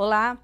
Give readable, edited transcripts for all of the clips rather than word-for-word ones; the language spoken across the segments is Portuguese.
Olá!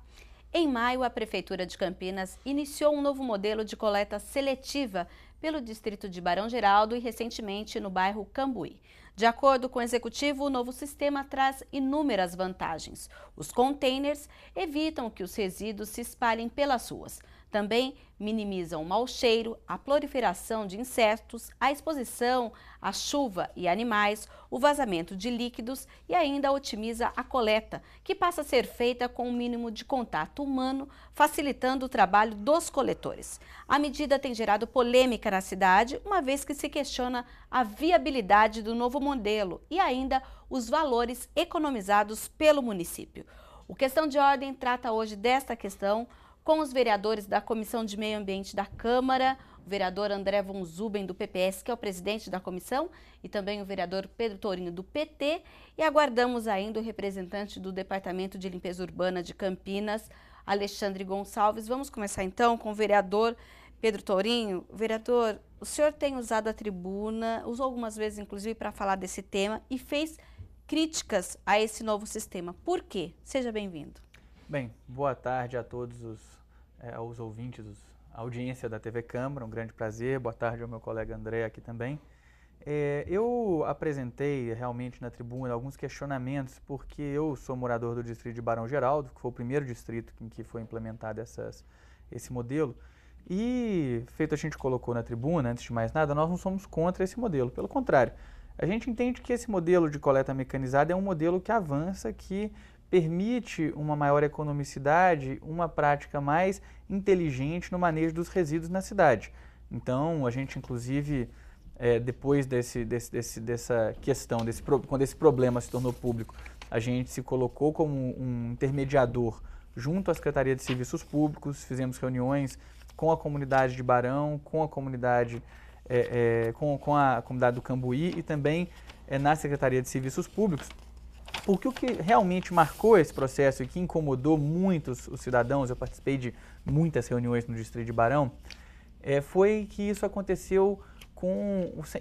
Em maio, a Prefeitura de Campinas iniciou um novo modelo de coleta seletiva pelo distrito de Barão Geraldo e recentemente no bairro Cambuí. De acordo com o executivo, o novo sistema traz inúmeras vantagens. Os containers evitam que os resíduos se espalhem pelas ruas. Também minimizam o mau cheiro, a proliferação de insetos, a exposição à chuva e animais, o vazamento de líquidos e ainda otimiza a coleta, que passa a ser feita com o mínimo de contato humano, facilitando o trabalho dos coletores. A medida tem gerado polêmica na cidade, uma vez que se questiona a viabilidade do novo modelo e ainda os valores economizados pelo município. O Questão de Ordem trata hoje desta questão com os vereadores da Comissão de Meio Ambiente da Câmara, o vereador André Von Zuben, do PPS, que é o presidente da comissão, e também o vereador Pedro Tourinho, do PT, e aguardamos ainda o representante do Departamento de Limpeza Urbana de Campinas, Alexandre Gonçalves. Vamos começar então com o vereador Pedro Tourinho. Vereador, o senhor tem usado a tribuna, usou algumas vezes inclusive para falar desse tema e fez críticas a esse novo sistema. Por quê? Seja bem-vindo. Bem, boa tarde a todos os ouvintes, a audiência da TV Câmara, um grande prazer. Boa tarde ao meu colega André aqui também. Eu apresentei realmente na tribuna alguns questionamentos, porque eu sou morador do distrito de Barão Geraldo, que foi o primeiro distrito em que foi implementado esse modelo, e feito a gente colocou na tribuna, antes de mais nada, nós não somos contra esse modelo, pelo contrário. A gente entende que esse modelo de coleta mecanizada é um modelo que avança, que permite uma maior economicidade, uma prática mais inteligente no manejo dos resíduos na cidade. Então, a gente, inclusive, depois dessa questão, quando esse problema se tornou público, a gente se colocou como um intermediador junto à Secretaria de Serviços Públicos, fizemos reuniões com a comunidade de Barão, com a comunidade, com a comunidade do Cambuí e também na Secretaria de Serviços Públicos. Porque o que realmente marcou esse processo e que incomodou muitos os cidadãos, eu participei de muitas reuniões no distrito de Barão, foi que isso aconteceu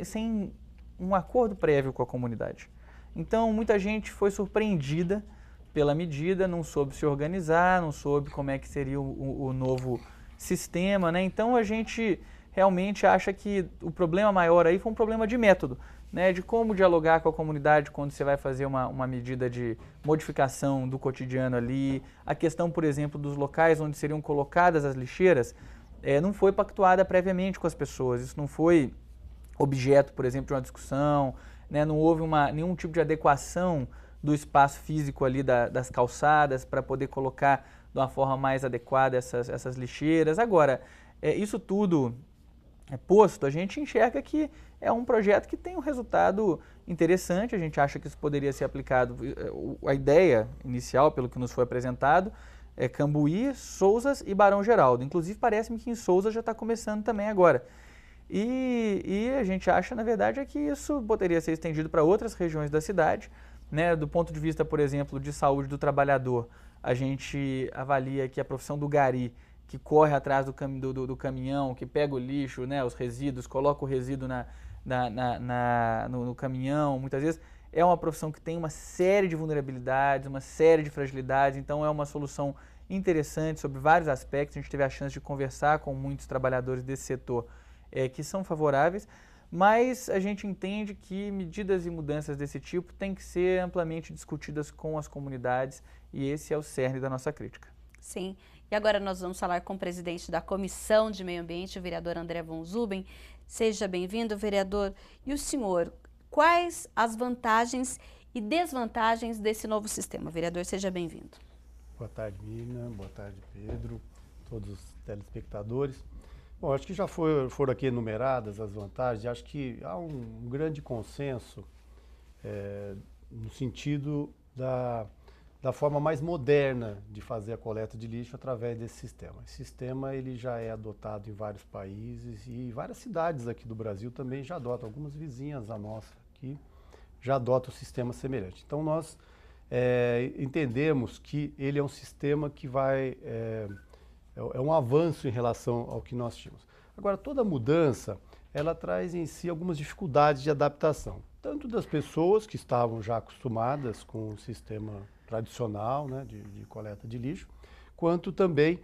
sem um acordo prévio com a comunidade. Então, muita gente foi surpreendida pela medida, não soube se organizar, não soube como é que seria o novo sistema, né? Então, a gente realmente acha que o problema maior aí foi um problema de método, né, de como dialogar com a comunidade quando você vai fazer uma medida de modificação do cotidiano ali. A questão, por exemplo, dos locais onde seriam colocadas as lixeiras, não foi pactuada previamente com as pessoas. Isso não foi objeto, por exemplo, de uma discussão, né, não houve nenhum tipo de adequação do espaço físico ali das calçadas para poder colocar de uma forma mais adequada essas lixeiras. Agora, isso tudo posto, a gente enxerga que é um projeto que tem um resultado interessante, a gente acha que isso poderia ser aplicado. A ideia inicial, pelo que nos foi apresentado, é Cambuí, Sousas e Barão Geraldo. Inclusive, parece-me que em Sousas já está começando também agora. E a gente acha, na verdade, que isso poderia ser estendido para outras regiões da cidade, né? Do ponto de vista, por exemplo, de saúde do trabalhador, a gente avalia que a profissão do gari, que corre atrás do caminhão, que pega o lixo, né, os resíduos, coloca o resíduo no caminhão, muitas vezes é uma profissão que tem uma série de vulnerabilidades, uma série de fragilidades, então é uma solução interessante sobre vários aspectos. A gente teve a chance de conversar com muitos trabalhadores desse setor que são favoráveis, mas a gente entende que medidas e mudanças desse tipo têm que ser amplamente discutidas com as comunidades e esse é o cerne da nossa crítica. Sim, e agora nós vamos falar com o presidente da Comissão de Meio Ambiente, o vereador André Von Zuben. Seja bem-vindo, vereador. E o senhor, quais as vantagens e desvantagens desse novo sistema? Vereador, seja bem-vindo. Boa tarde, Miriam. Boa tarde, Pedro, todos os telespectadores. Bom, acho que já foram aqui enumeradas as vantagens. Acho que há um grande consenso no sentido da forma mais moderna de fazer a coleta de lixo através desse sistema. Esse sistema ele já é adotado em vários países e várias cidades aqui do Brasil também já adotam. Algumas vizinhas a nossa aqui já adotam o sistema semelhante. Então nós entendemos que ele é um sistema que é um avanço em relação ao que nós tínhamos. Agora, toda mudança, ela traz em si algumas dificuldades de adaptação, tanto das pessoas que estavam já acostumadas com o sistema tradicional, né, de coleta de lixo, quanto também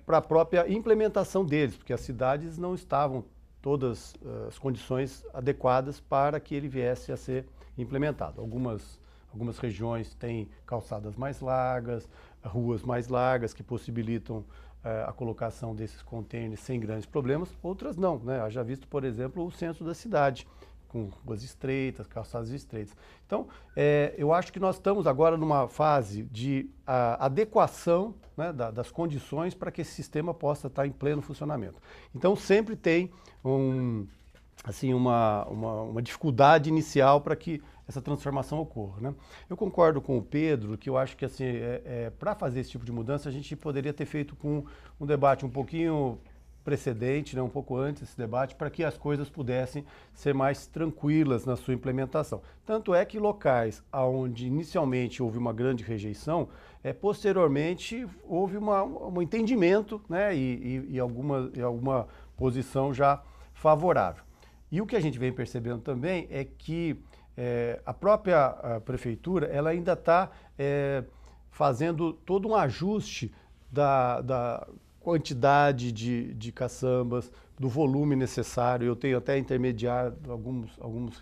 para a própria implementação deles, porque as cidades não estavam todas as condições adequadas para que ele viesse a ser implementado. Algumas regiões têm calçadas mais largas, ruas mais largas que possibilitam a colocação desses contêineres sem grandes problemas, outras não, né? Haja visto, por exemplo, o centro da cidade, com ruas estreitas, calçadas estreitas. Então, eu acho que nós estamos agora numa fase de adequação, né, das condições para que esse sistema possa estar em pleno funcionamento. Então, sempre tem uma dificuldade inicial para que essa transformação ocorra, né? Eu concordo com o Pedro que eu acho que assim, para fazer esse tipo de mudança a gente poderia ter feito com um debate um pouquinho precedente, né, um pouco antes desse debate, para que as coisas pudessem ser mais tranquilas na sua implementação. Tanto é que locais onde inicialmente houve uma grande rejeição, posteriormente houve um entendimento, né, e alguma posição já favorável. E o que a gente vem percebendo também é que a própria prefeitura ela ainda está fazendo todo um ajuste da quantidade de caçambas, do volume necessário. Eu tenho até intermediado algumas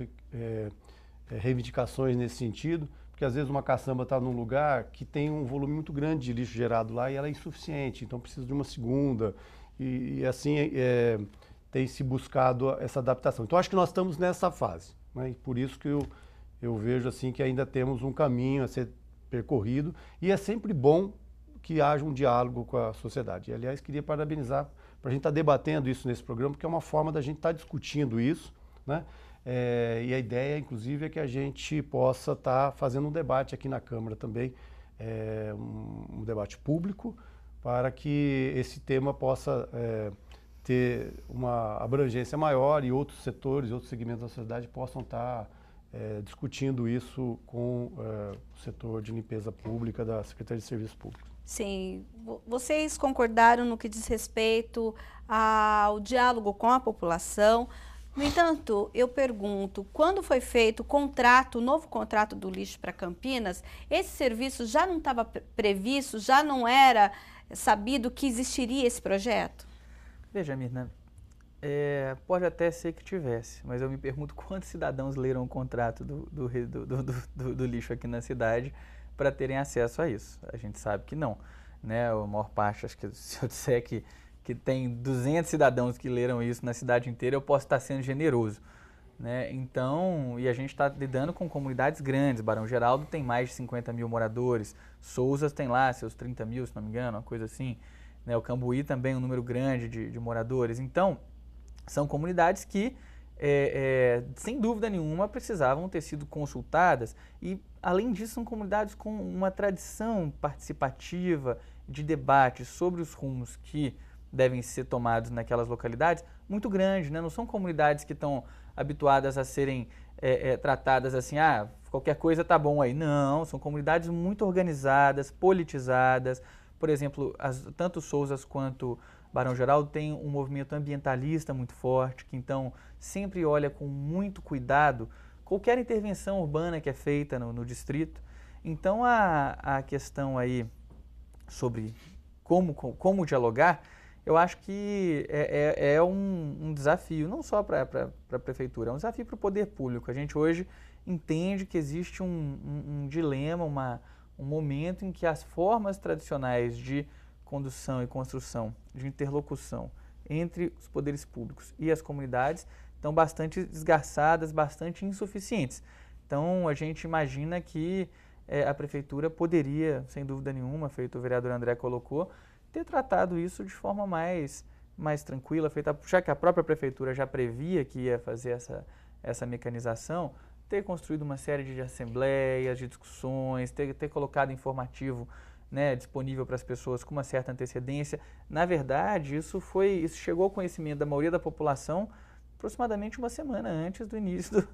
reivindicações nesse sentido, porque às vezes uma caçamba está num lugar que tem um volume muito grande de lixo gerado lá e ela é insuficiente, então precisa de uma segunda, e assim tem se buscado essa adaptação. Então acho que nós estamos nessa fase, né? E por isso que eu vejo assim que ainda temos um caminho a ser percorrido e é sempre bom que haja um diálogo com a sociedade. E, aliás, queria parabenizar para a gente estar debatendo isso nesse programa, porque é uma forma da gente estar discutindo isso, né? E a ideia, inclusive, é que a gente possa estar fazendo um debate aqui na Câmara também, um debate público, para que esse tema possa ter uma abrangência maior e outros setores, outros segmentos da sociedade possam estar discutindo isso com o setor de limpeza pública da Secretaria de Serviços Públicos. Sim, vocês concordaram no que diz respeito ao diálogo com a população. No entanto, eu pergunto, quando foi feito o novo contrato do lixo para Campinas, esse serviço já não estava previsto, já não era sabido que existiria esse projeto? Veja, Mirna, pode até ser que tivesse, mas eu me pergunto quantos cidadãos leram o contrato do lixo aqui na cidade para terem acesso a isso. A gente sabe que não, né? A maior parte, acho que se eu disser que tem 200 cidadãos que leram isso na cidade inteira, eu posso estar sendo generoso, né? Então, e a gente está lidando com comunidades grandes. Barão Geraldo tem mais de 50 mil moradores, Sousas tem lá seus 30 mil, se não me engano, uma coisa assim, né? O Cambuí também um número grande de moradores. Então, são comunidades que, sem dúvida nenhuma, precisavam ter sido consultadas e, além disso, são comunidades com uma tradição participativa de debate sobre os rumos que devem ser tomados naquelas localidades muito grande, né? Não são comunidades que estão habituadas a serem tratadas assim, qualquer coisa tá bom aí. Não, são comunidades muito organizadas, politizadas. Por exemplo, tanto Sousas quanto Barão Geraldo tem um movimento ambientalista muito forte, que então sempre olha com muito cuidado qualquer intervenção urbana que é feita no distrito. Então a questão aí sobre como dialogar, eu acho que é um desafio, não só para a prefeitura, é um desafio para o poder público. A gente hoje entende que existe um dilema, um momento em que as formas tradicionais de condução e construção, de interlocução entre os poderes públicos e as comunidades estão bastante esgarçadas, bastante insuficientes. Então, a gente imagina que a prefeitura poderia, sem dúvida nenhuma, feito o vereador André colocou, ter tratado isso de forma mais tranquila, já que a própria prefeitura já previa que ia fazer essa mecanização, ter construído uma série de assembleias, de discussões, ter colocado informativo, né, disponível para as pessoas com uma certa antecedência. Na verdade, isso chegou ao conhecimento da maioria da população aproximadamente uma semana antes do início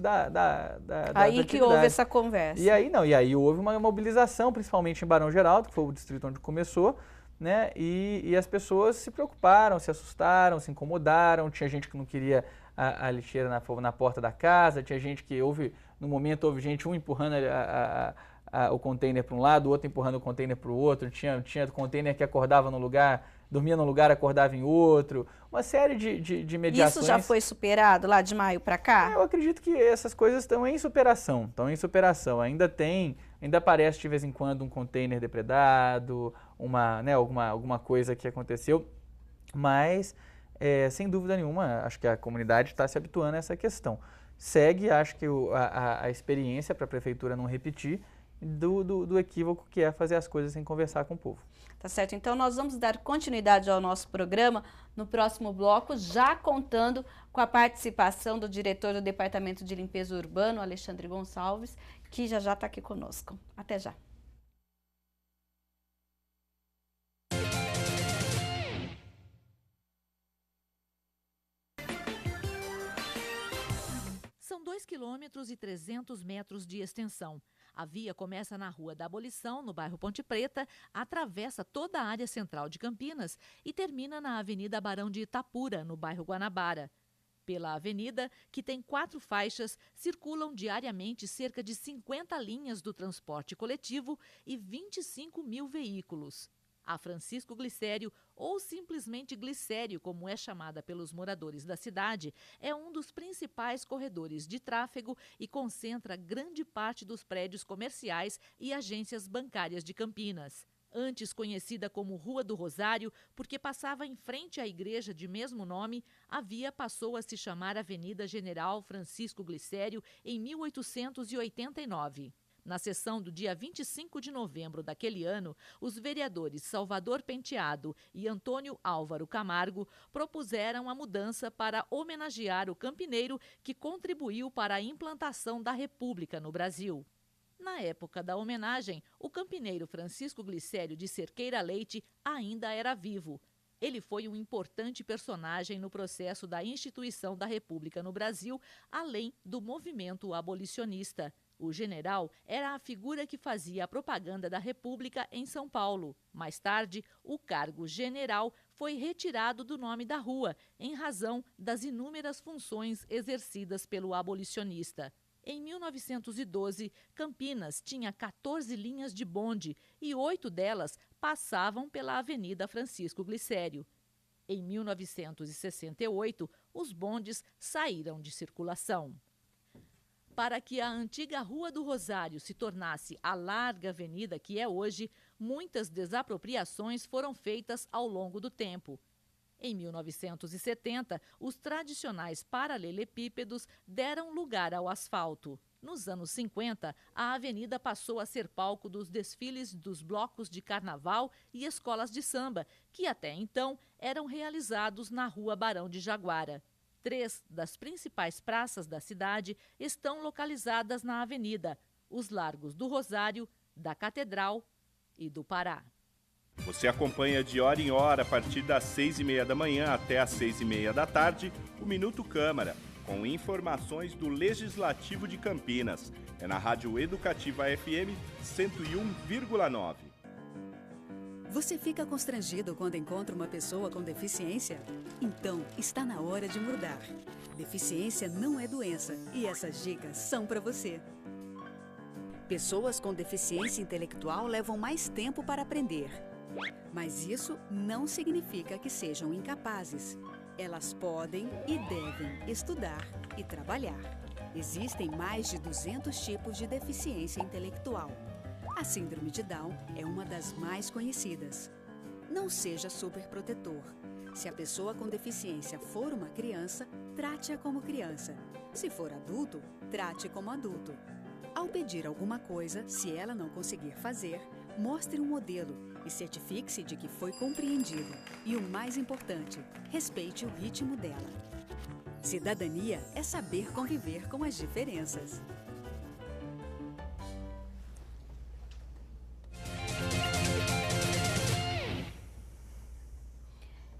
da aí que houve essa conversa. E aí houve uma mobilização, principalmente em Barão Geraldo, que foi o distrito onde começou, né? E as pessoas se preocuparam, se assustaram, se incomodaram. Tinha gente que não queria a lixeira na porta da casa, tinha gente que no momento houve gente empurrando o container para um lado, o outro empurrando o container para o outro, tinha container que acordava num lugar, dormia num lugar, acordava em outro, uma série de mediações. Isso já foi superado lá de maio para cá? Eu acredito que essas coisas estão em superação, ainda aparece de vez em quando um container depredado, alguma coisa que aconteceu, mas sem dúvida nenhuma, acho que a comunidade está se habituando a essa questão. Segue, acho que a experiência para a prefeitura não repetir do equívoco que é fazer as coisas sem conversar com o povo. Tá certo, então nós vamos dar continuidade ao nosso programa no próximo bloco, já contando com a participação do diretor do Departamento de Limpeza Urbana, Alexandre Gonçalves, que já está aqui conosco. Até já. São 2,3 km de extensão. A via começa na Rua da Abolição, no bairro Ponte Preta, atravessa toda a área central de Campinas e termina na Avenida Barão de Itapura, no bairro Guanabara. Pela avenida, que tem 4 faixas, circulam diariamente cerca de 50 linhas do transporte coletivo e 25 mil veículos. A Francisco Glicério, ou simplesmente Glicério, como é chamada pelos moradores da cidade, é um dos principais corredores de tráfego e concentra grande parte dos prédios comerciais e agências bancárias de Campinas. Antes conhecida como Rua do Rosário, porque passava em frente à igreja de mesmo nome, a via passou a se chamar Avenida General Francisco Glicério em 1889. Na sessão do dia 25 de novembro daquele ano, os vereadores Salvador Penteado e Antônio Álvaro Camargo propuseram a mudança para homenagear o campineiro que contribuiu para a implantação da República no Brasil. Na época da homenagem, o campineiro Francisco Glicério de Cerqueira Leite ainda era vivo. Ele foi um importante personagem no processo da instituição da República no Brasil, além do movimento abolicionista. O general era a figura que fazia a propaganda da República em São Paulo. Mais tarde, o cargo general foi retirado do nome da rua, em razão das inúmeras funções exercidas pelo abolicionista. Em 1912, Campinas tinha 14 linhas de bonde e 8 delas passavam pela Avenida Francisco Glicério. Em 1968, os bondes saíram de circulação. Para que a antiga Rua do Rosário se tornasse a larga avenida que é hoje, muitas desapropriações foram feitas ao longo do tempo. Em 1970, os tradicionais paralelepípedos deram lugar ao asfalto. Nos anos 50, a avenida passou a ser palco dos desfiles dos blocos de carnaval e escolas de samba, que até então eram realizados na Rua Barão de Jaguara. 3 das principais praças da cidade estão localizadas na avenida: os Largos do Rosário, da Catedral e do Pará. Você acompanha de hora em hora, a partir das 6h30 da manhã até as 6h30 da tarde, o Minuto Câmara, com informações do Legislativo de Campinas. É na Rádio Educativa FM 101,9. Você fica constrangido quando encontra uma pessoa com deficiência? Então, está na hora de mudar. Deficiência não é doença e essas dicas são para você. Pessoas com deficiência intelectual levam mais tempo para aprender. Mas isso não significa que sejam incapazes. Elas podem e devem estudar e trabalhar. Existem mais de 200 tipos de deficiência intelectual. A síndrome de Down é uma das mais conhecidas. Não seja superprotetor. Se a pessoa com deficiência for uma criança, trate-a como criança. Se for adulto, trate como adulto. Ao pedir alguma coisa, se ela não conseguir fazer, mostre um modelo e certifique-se de que foi compreendido. E o mais importante, respeite o ritmo dela. Cidadania é saber conviver com as diferenças.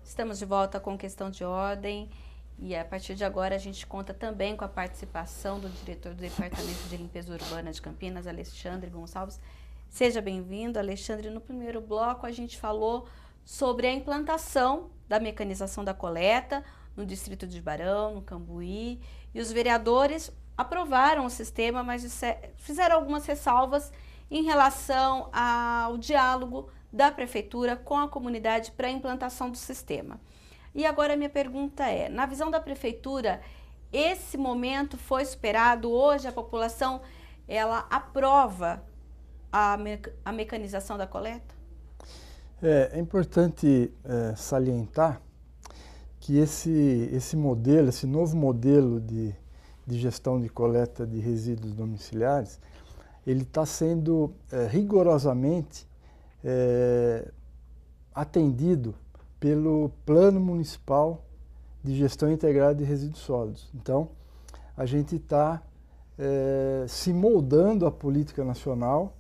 Estamos de volta com Questão de Ordem e a partir de agora a gente conta também com a participação do diretor do Departamento de Limpeza Urbana de Campinas, Alexandre Gonçalves. Seja bem-vindo, Alexandre. No primeiro bloco a gente falou sobre a implantação da mecanização da coleta no distrito de Barão, no Cambuí, e os vereadores aprovaram o sistema, mas fizeram algumas ressalvas em relação ao diálogo da Prefeitura com a comunidade para a implantação do sistema. E agora a minha pergunta é, na visão da Prefeitura, esse momento foi superado? Hoje a população, ela aprova a mecanização da coleta? É importante salientar que esse modelo, esse novo modelo de gestão de coleta de resíduos domiciliares, ele está sendo rigorosamente atendido pelo Plano Municipal de Gestão Integrada de Resíduos Sólidos. Então, a gente está se moldando à política nacional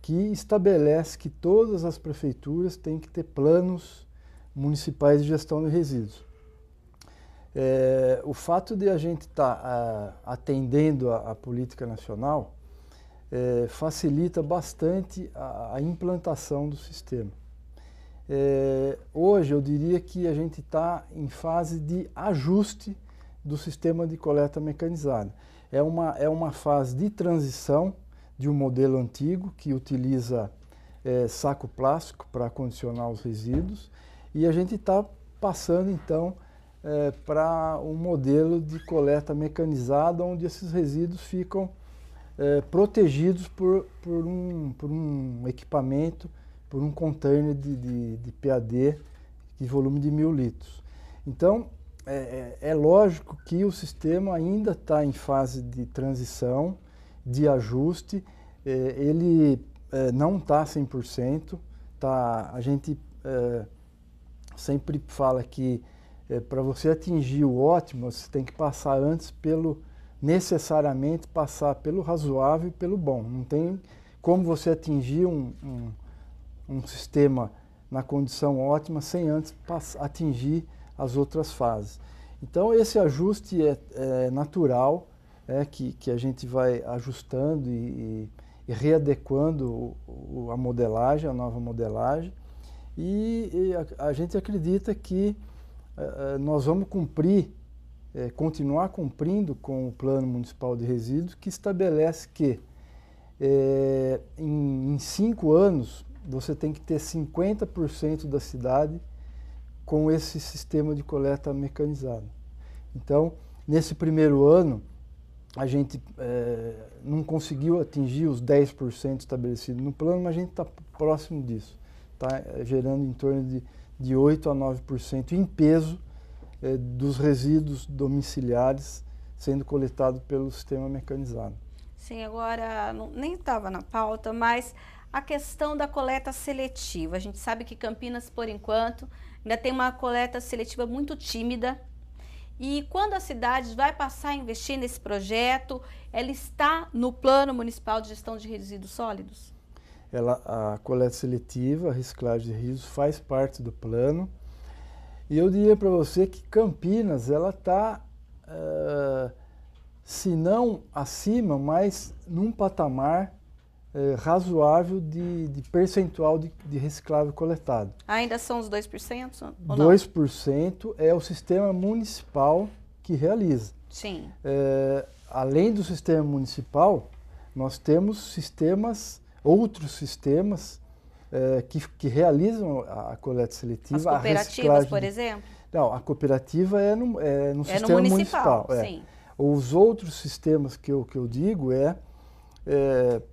que estabelece que todas as prefeituras têm que ter planos municipais de gestão de resíduos. O fato de a gente estar atendendo a política nacional facilita bastante a implantação do sistema. Hoje eu diria que a gente está em fase de ajuste do sistema de coleta mecanizada. É uma fase de transição de um modelo antigo que utiliza saco plástico para condicionar os resíduos, e a gente está passando então para um modelo de coleta mecanizada onde esses resíduos ficam protegidos por um equipamento, por um container de PAD de volume de 1000 litros. Então, é lógico que o sistema ainda está em fase de transição, de ajuste, ele não está 100%, a gente sempre fala que para você atingir o ótimo, você tem que passar antes necessariamente passar pelo razoável e pelo bom. Não tem como você atingir um sistema na condição ótima sem antes atingir as outras fases. Então esse ajuste é natural, que a gente vai ajustando e readequando a modelagem, a nova modelagem, e a gente acredita que nós vamos continuar cumprindo com o Plano Municipal de Resíduos, que estabelece que em 5 anos você tem que ter 50% da cidade com esse sistema de coleta mecanizada. Então, nesse primeiro ano, a gente não conseguiu atingir os 10% estabelecidos no plano, mas a gente está próximo disso. Está gerando em torno de 8% a 9% em peso dos resíduos domiciliares sendo coletados pelo sistema mecanizado. Sim, agora nem estava na pauta, mas a questão da coleta seletiva. A gente sabe que Campinas, por enquanto, ainda tem uma coleta seletiva muito tímida. E quando a cidade vai passar a investir nesse projeto, ela está no Plano Municipal de Gestão de Resíduos Sólidos? A coleta seletiva, a reciclagem de resíduos faz parte do plano. E eu diria para você que Campinas, ela está, se não acima, mas num patamar razoável de percentual de reciclável coletado. Ainda são os 2% ou 2% é o sistema municipal que realiza. Sim. Além do sistema municipal, nós temos outros sistemas que realizam a coleta seletiva. As cooperativas, por exemplo? Não, a cooperativa é no sistema municipal. Sim. Os outros sistemas que eu digo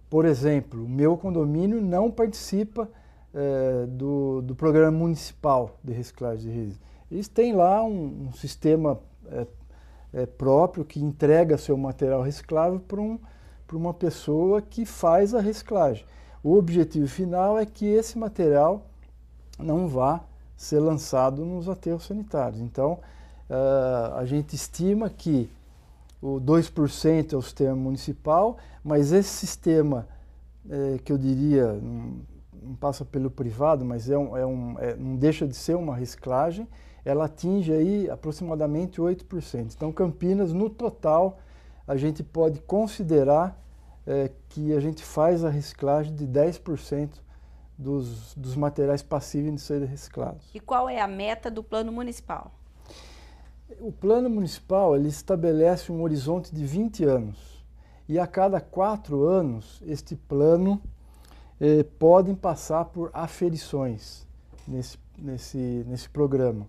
por exemplo, o meu condomínio não participa do programa municipal de reciclagem de resíduos. Eles têm lá um sistema próprio que entrega seu material reciclável para uma pessoa que faz a reciclagem. O objetivo final é que esse material não vá ser lançado nos aterros sanitários. Então, a gente estima que o 2% é o sistema municipal, mas esse sistema, que eu diria, não passa pelo privado, mas não deixa de ser uma reciclagem, ela atinge aí aproximadamente 8%. Então, Campinas, no total, a gente pode considerar que a gente faz a reciclagem de 10% dos materiais passíveis de serem reciclados. E qual é a meta do Plano Municipal? O Plano Municipal ele estabelece um horizonte de 20 anos. E a cada 4 anos, este plano podem passar por aferições nesse programa.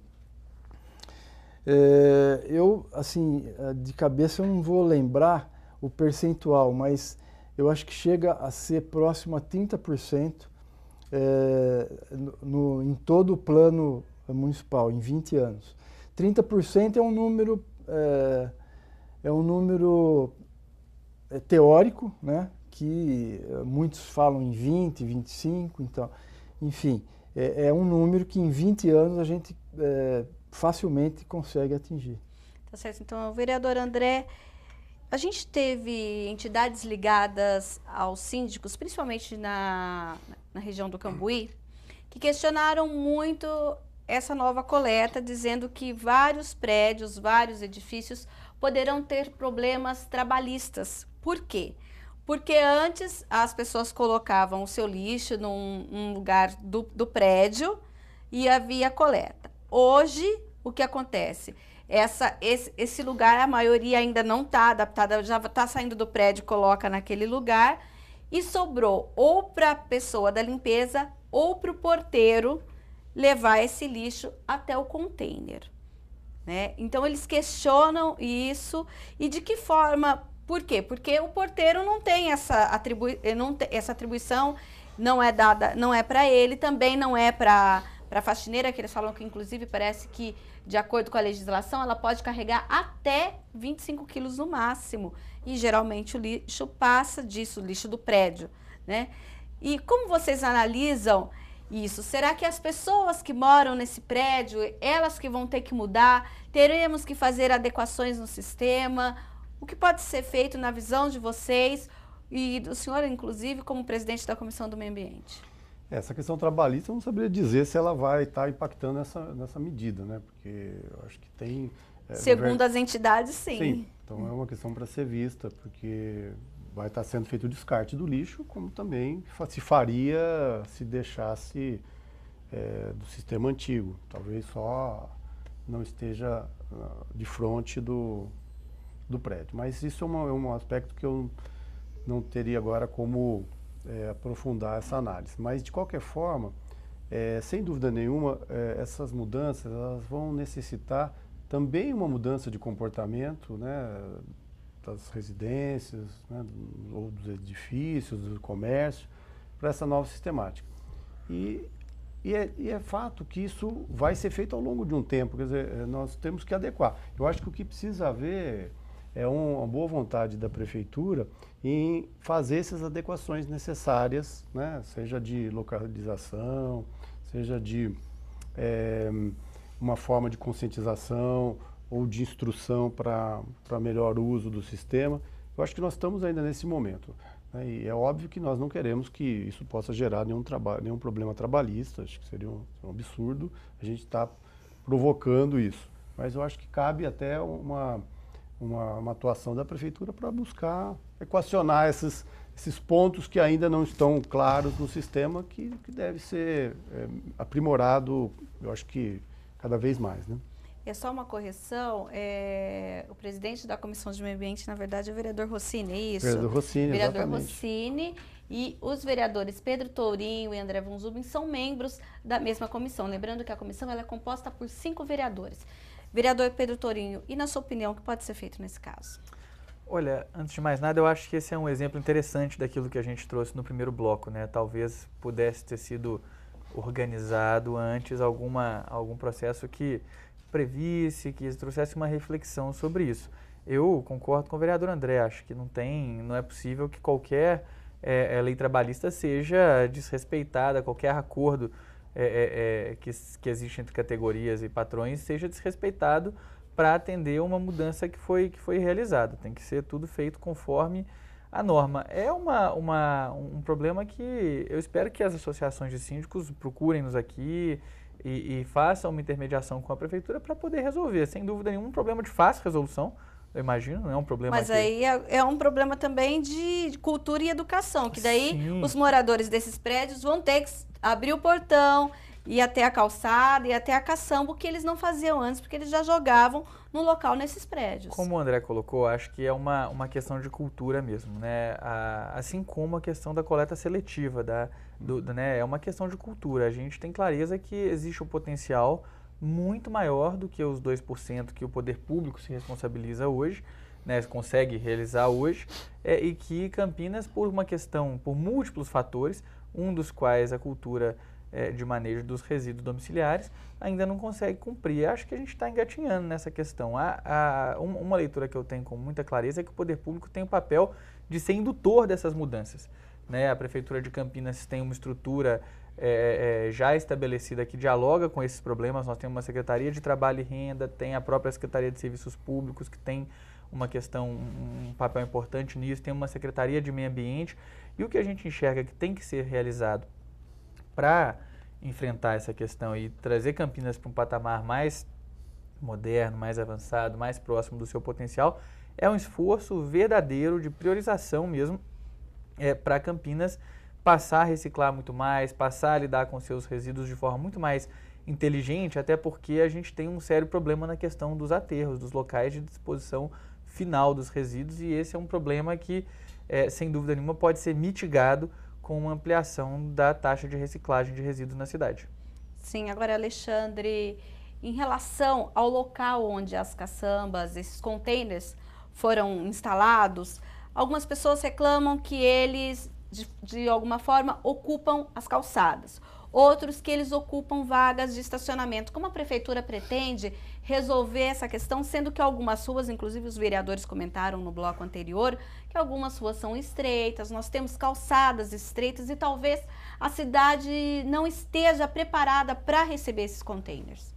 Eu, assim, de cabeça eu não vou lembrar o percentual, mas eu acho que chega a ser próximo a 30% em todo o plano municipal, em 20 anos. 30% é um número teórico, né, que muitos falam em 20, 25, então, enfim, é um número que em 20 anos a gente facilmente consegue atingir. Tá certo. Então, vereador André, a gente teve entidades ligadas aos síndicos, principalmente na região do Cambuí, que questionaram muito essa nova coleta, dizendo que vários prédios, vários edifícios poderão ter problemas trabalhistas. Por quê? Porque antes as pessoas colocavam o seu lixo num lugar do prédio e havia coleta. Hoje, o que acontece? Esse lugar, a maioria ainda não está adaptada, já está saindo do prédio, coloca naquele lugar e sobrou ou para a pessoa da limpeza ou para o porteiro levar esse lixo até o container, né? Então, eles questionam isso e de que forma, por quê? Porque o porteiro não tem essa atribuição, não é dada, não é para ele, também não é para a faxineira, que eles falam que, inclusive, parece que, de acordo com a legislação, ela pode carregar até 25 quilos no máximo. E, geralmente, o lixo passa disso, o lixo do prédio, né? E como vocês analisam isso? Será que as pessoas que moram nesse prédio, elas que vão ter que mudar? Teremos que fazer adequações no sistema? O que pode ser feito na visão de vocês e do senhor, inclusive, como presidente da Comissão do Meio Ambiente? Essa questão trabalhista, eu não saberia dizer se ela vai estar impactando nessa medida, né? Porque eu acho que tem... Segundo as entidades, sim. Sim, então é uma questão para ser vista, porque vai estar sendo feito o descarte do lixo, como também se faria se deixasse do sistema antigo. Talvez só não esteja de frente do prédio. Mas isso é um aspecto que eu não teria agora como aprofundar essa análise. Mas, de qualquer forma, sem dúvida nenhuma, essas mudanças elas vão necessitar também uma mudança de comportamento, né, das residências, né, ou dos edifícios, do comércio, para essa nova sistemática. E é fato que isso vai ser feito ao longo de um tempo, quer dizer, nós temos que adequar. Eu acho que o que precisa haver é uma boa vontade da prefeitura em fazer essas adequações necessárias, né, seja de localização, seja de uma forma de conscientização ou de instrução para melhor uso do sistema. Eu acho que nós estamos ainda nesse momento, né? E é óbvio que nós não queremos que isso possa gerar nenhum problema trabalhista. Acho que seria um absurdo a gente estar provocando isso. Mas eu acho que cabe até uma atuação da prefeitura para buscar equacionar esses pontos que ainda não estão claros no sistema, que deve ser aprimorado, eu acho que cada vez mais, né? É só uma correção, o presidente da Comissão de Meio Ambiente, na verdade, é o vereador Rossini, é isso? Vereador Rossini, vereador exatamente. Rossini, e os vereadores Pedro Tourinho e André Von Zubin são membros da mesma comissão. Lembrando que a comissão ela é composta por 5 vereadores. Vereador Pedro Tourinho, e na sua opinião, o que pode ser feito nesse caso? Olha, antes de mais nada, eu acho que esse é um exemplo interessante daquilo que a gente trouxe no primeiro bloco, né? Talvez pudesse ter sido organizado antes algum processo que previsse, que trouxesse uma reflexão sobre isso. Eu concordo com o vereador André, acho que não é possível que qualquer lei trabalhista seja desrespeitada, qualquer acordo que existe entre categorias e patrões seja desrespeitado para atender uma mudança que foi realizada. Tem que ser tudo feito conforme a norma. É um problema que eu espero que as associações de síndicos procurem-nos aqui e façam uma intermediação com a prefeitura para poder resolver. Sem dúvida nenhuma, um problema de fácil resolução, eu imagino, não é um problema... Mas aí é um problema também de cultura e educação, que daí Sim. Os moradores desses prédios vão ter que abrir o portão, ir até a calçada e até a caçamba, o que eles não faziam antes, porque eles já jogavam no local nesses prédios. Como o André colocou, acho que é uma questão de cultura mesmo, né? Assim como a questão da coleta seletiva, né? É uma questão de cultura. A gente tem clareza que existe um potencial muito maior do que os 2% que o poder público se responsabiliza hoje, né, consegue realizar hoje, e que Campinas, por múltiplos fatores, um dos quais a cultura de manejo dos resíduos domiciliares, ainda não consegue cumprir. Acho que a gente está engatinhando nessa questão. Uma leitura que eu tenho com muita clareza é que o poder público tem o papel de ser indutor dessas mudanças, né? A Prefeitura de Campinas tem uma estrutura já estabelecida que dialoga com esses problemas. Nós temos uma Secretaria de Trabalho e Renda, tem a própria Secretaria de Serviços Públicos, que tem um papel importante nisso, tem uma Secretaria de Meio Ambiente, e o que a gente enxerga que tem que ser realizado para enfrentar essa questão e trazer Campinas para um patamar mais moderno, mais avançado, mais próximo do seu potencial, é um esforço verdadeiro de priorização mesmo para Campinas passar a reciclar muito mais, passar a lidar com seus resíduos de forma muito mais inteligente, até porque a gente tem um sério problema na questão dos aterros, dos locais de disposição final dos resíduos, e esse é um problema que, sem dúvida nenhuma, pode ser mitigado com uma ampliação da taxa de reciclagem de resíduos na cidade. Sim, agora, Alexandre, em relação ao local onde as caçambas, esses containers foram instalados, algumas pessoas reclamam que eles, de alguma forma, ocupam as calçadas. Outros que eles ocupam vagas de estacionamento. Como a prefeitura pretende resolver essa questão, sendo que algumas ruas, inclusive os vereadores comentaram no bloco anterior, que algumas ruas são estreitas, nós temos calçadas estreitas e talvez a cidade não esteja preparada para receber esses containers.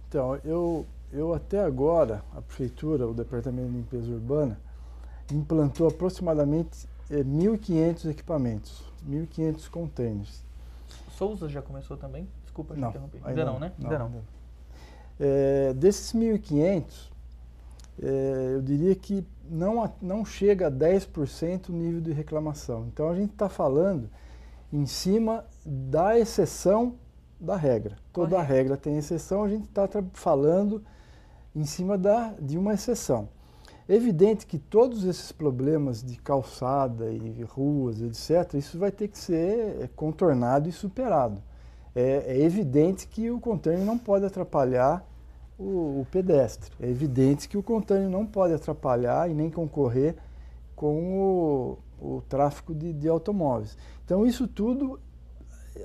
Então, eu até agora, a prefeitura, o Departamento de Limpeza Urbana, implantou aproximadamente 1.500 equipamentos, 1.500 containers. Souza já começou também? Desculpa, não, interromper. Ainda não, né? Ainda não. Desses 1.500, eu diria que não chega a 10% o nível de reclamação. Então, a gente está falando em cima da exceção da regra. Toda a regra tem exceção, a gente está falando em cima de uma exceção. É evidente que todos esses problemas de calçada e ruas, etc., isso vai ter que ser contornado e superado. É evidente que o container não pode atrapalhar o pedestre. É evidente que o container não pode atrapalhar e nem concorrer com o tráfego de automóveis. Então, isso tudo,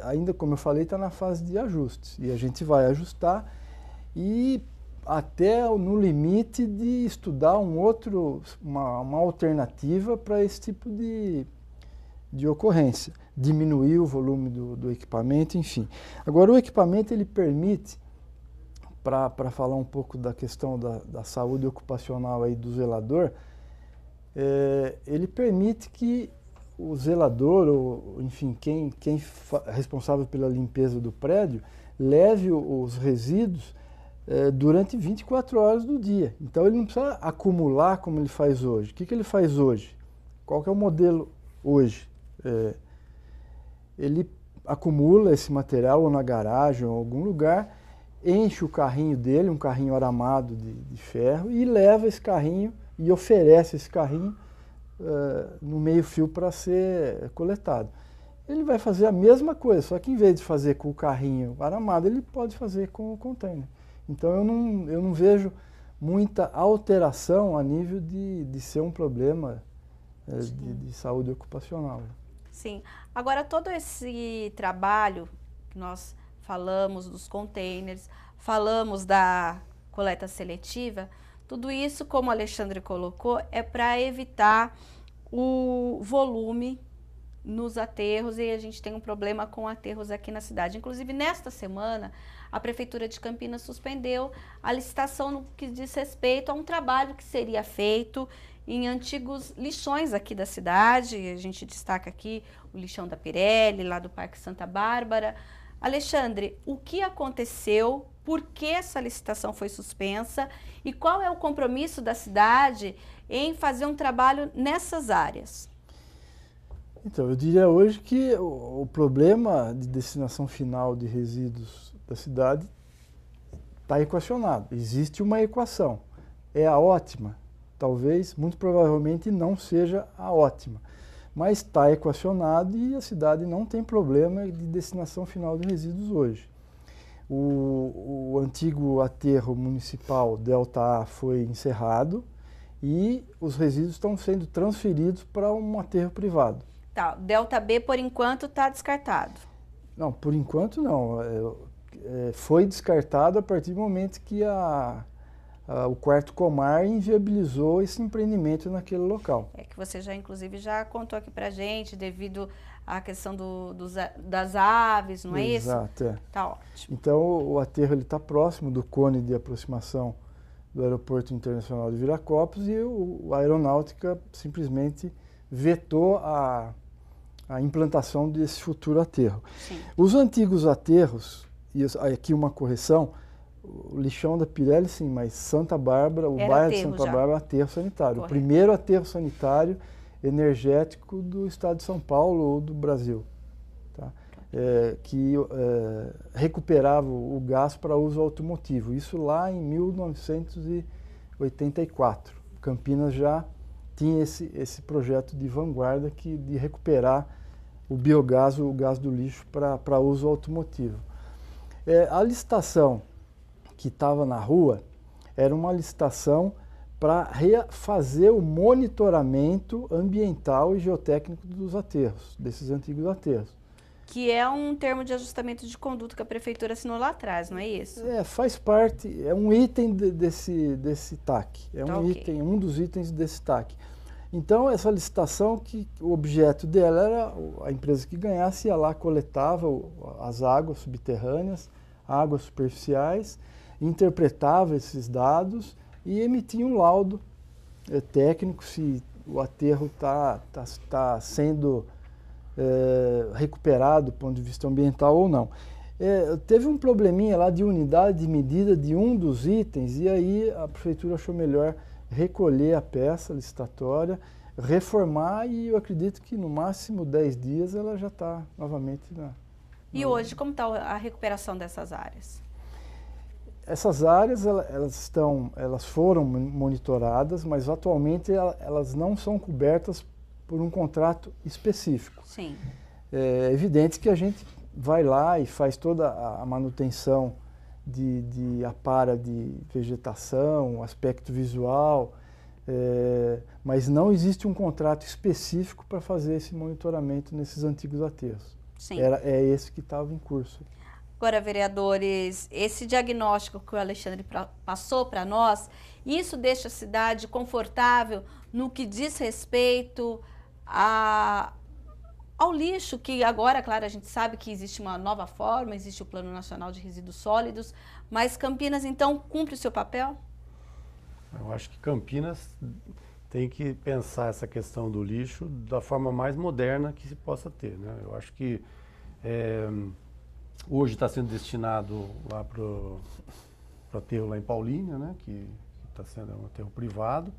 ainda como eu falei, está na fase de ajustes. E a gente vai ajustar e até no limite de estudar uma alternativa para esse tipo de ocorrência, diminuir o volume do equipamento, enfim. Agora, o equipamento ele permite, para falar um pouco da questão da saúde ocupacional aí do zelador, ele permite que o zelador, ou enfim, quem é responsável pela limpeza do prédio, leve os resíduos durante 24 horas do dia. Então ele não precisa acumular como ele faz hoje. O que ele faz hoje? Qual que é o modelo hoje? Ele acumula esse material ou na garagem ou em algum lugar, enche o carrinho dele, um carrinho aramado de ferro, e leva esse carrinho e oferece esse carrinho no meio-fio para ser coletado. Ele vai fazer a mesma coisa, só que em vez de fazer com o carrinho aramado, ele pode fazer com o container. Então eu não vejo muita alteração a nível de ser um problema de saúde ocupacional. Sim. Agora, todo esse trabalho que nós falamos dos containers, falamos da coleta seletiva, tudo isso, como o Alexandre colocou, é para evitar o volume nos aterros, e a gente tem um problema com aterros aqui na cidade. Inclusive, nesta semana, a Prefeitura de Campinas suspendeu a licitação no que diz respeito a um trabalho que seria feito em antigos lixões aqui da cidade. A gente destaca aqui o lixão da Pirelli, lá do Parque Santa Bárbara. Alexandre, o que aconteceu? Por que essa licitação foi suspensa? E qual é o compromisso da cidade em fazer um trabalho nessas áreas? Então, eu diria hoje que o problema de destinação final de resíduos da cidade está equacionado. Existe uma equação. É a ótima? Talvez, muito provavelmente, não seja a ótima. Mas está equacionado e a cidade não tem problema de destinação final de resíduos hoje. O antigo aterro municipal Delta A foi encerrado e os resíduos estão sendo transferidos para um aterro privado. Tá, Delta B, por enquanto, está descartado. Não, por enquanto não. Foi descartado a partir do momento que o quarto Comar inviabilizou esse empreendimento naquele local. É que você já, inclusive, já contou aqui pra gente, devido à questão das aves, não é isso? Exato, é. Tá ótimo. Então, o aterro está próximo do cone de aproximação do Aeroporto Internacional de Viracopos e a aeronáutica simplesmente vetou a implantação desse futuro aterro. Sim. Os antigos aterros, e aqui uma correção, o lixão da Pirelli sim, mas Santa Bárbara, o bairro de Santa Bárbara é aterro sanitário. Correto. O primeiro aterro sanitário energético do estado de São Paulo ou do Brasil. Tá? Que recuperava o gás para uso automotivo. Isso lá em 1984. Campinas já tinha esse projeto de vanguarda de recuperar o biogás, o gás do lixo para uso automotivo. A licitação que estava na rua era uma licitação para fazer o monitoramento ambiental e geotécnico dos aterros, desses antigos aterros. Que é um termo de ajustamento de conduta que a prefeitura assinou lá atrás, não é isso? Faz parte, é um item desse TAC, Okay. um dos itens desse TAC. Então, essa licitação, que o objeto dela era a empresa que ganhasse ia lá, coletava as águas subterrâneas, águas superficiais, interpretava esses dados e emitia um laudo técnico se o aterro está sendo recuperado do ponto de vista ambiental ou não. Teve um probleminha lá de unidade de medida de um dos itens e aí a prefeitura achou melhor recolher a peça licitatória, reformar e eu acredito que no máximo 10 dias ela já está novamente na... E hoje, como está a recuperação dessas áreas? Essas áreas elas foram monitoradas, mas atualmente elas não são cobertas por um contrato específico. Sim. É evidente que a gente vai lá e faz toda a manutenção de apara de vegetação, aspecto visual, mas não existe um contrato específico para fazer esse monitoramento nesses antigos aterros. Sim. É esse que estava em curso. Agora, vereadores, esse diagnóstico que o Alexandre passou para nós, isso deixa a cidade confortável no que diz respeito ao lixo, que agora, claro, a gente sabe que existe uma nova forma, existe o Plano Nacional de Resíduos Sólidos, mas Campinas, então, cumpre o seu papel? Eu acho que Campinas tem que pensar essa questão do lixo da forma mais moderna que se possa ter, né? Eu acho que hoje está sendo destinado lá para o aterro lá em Paulínia, né? Que está sendo um aterro privado.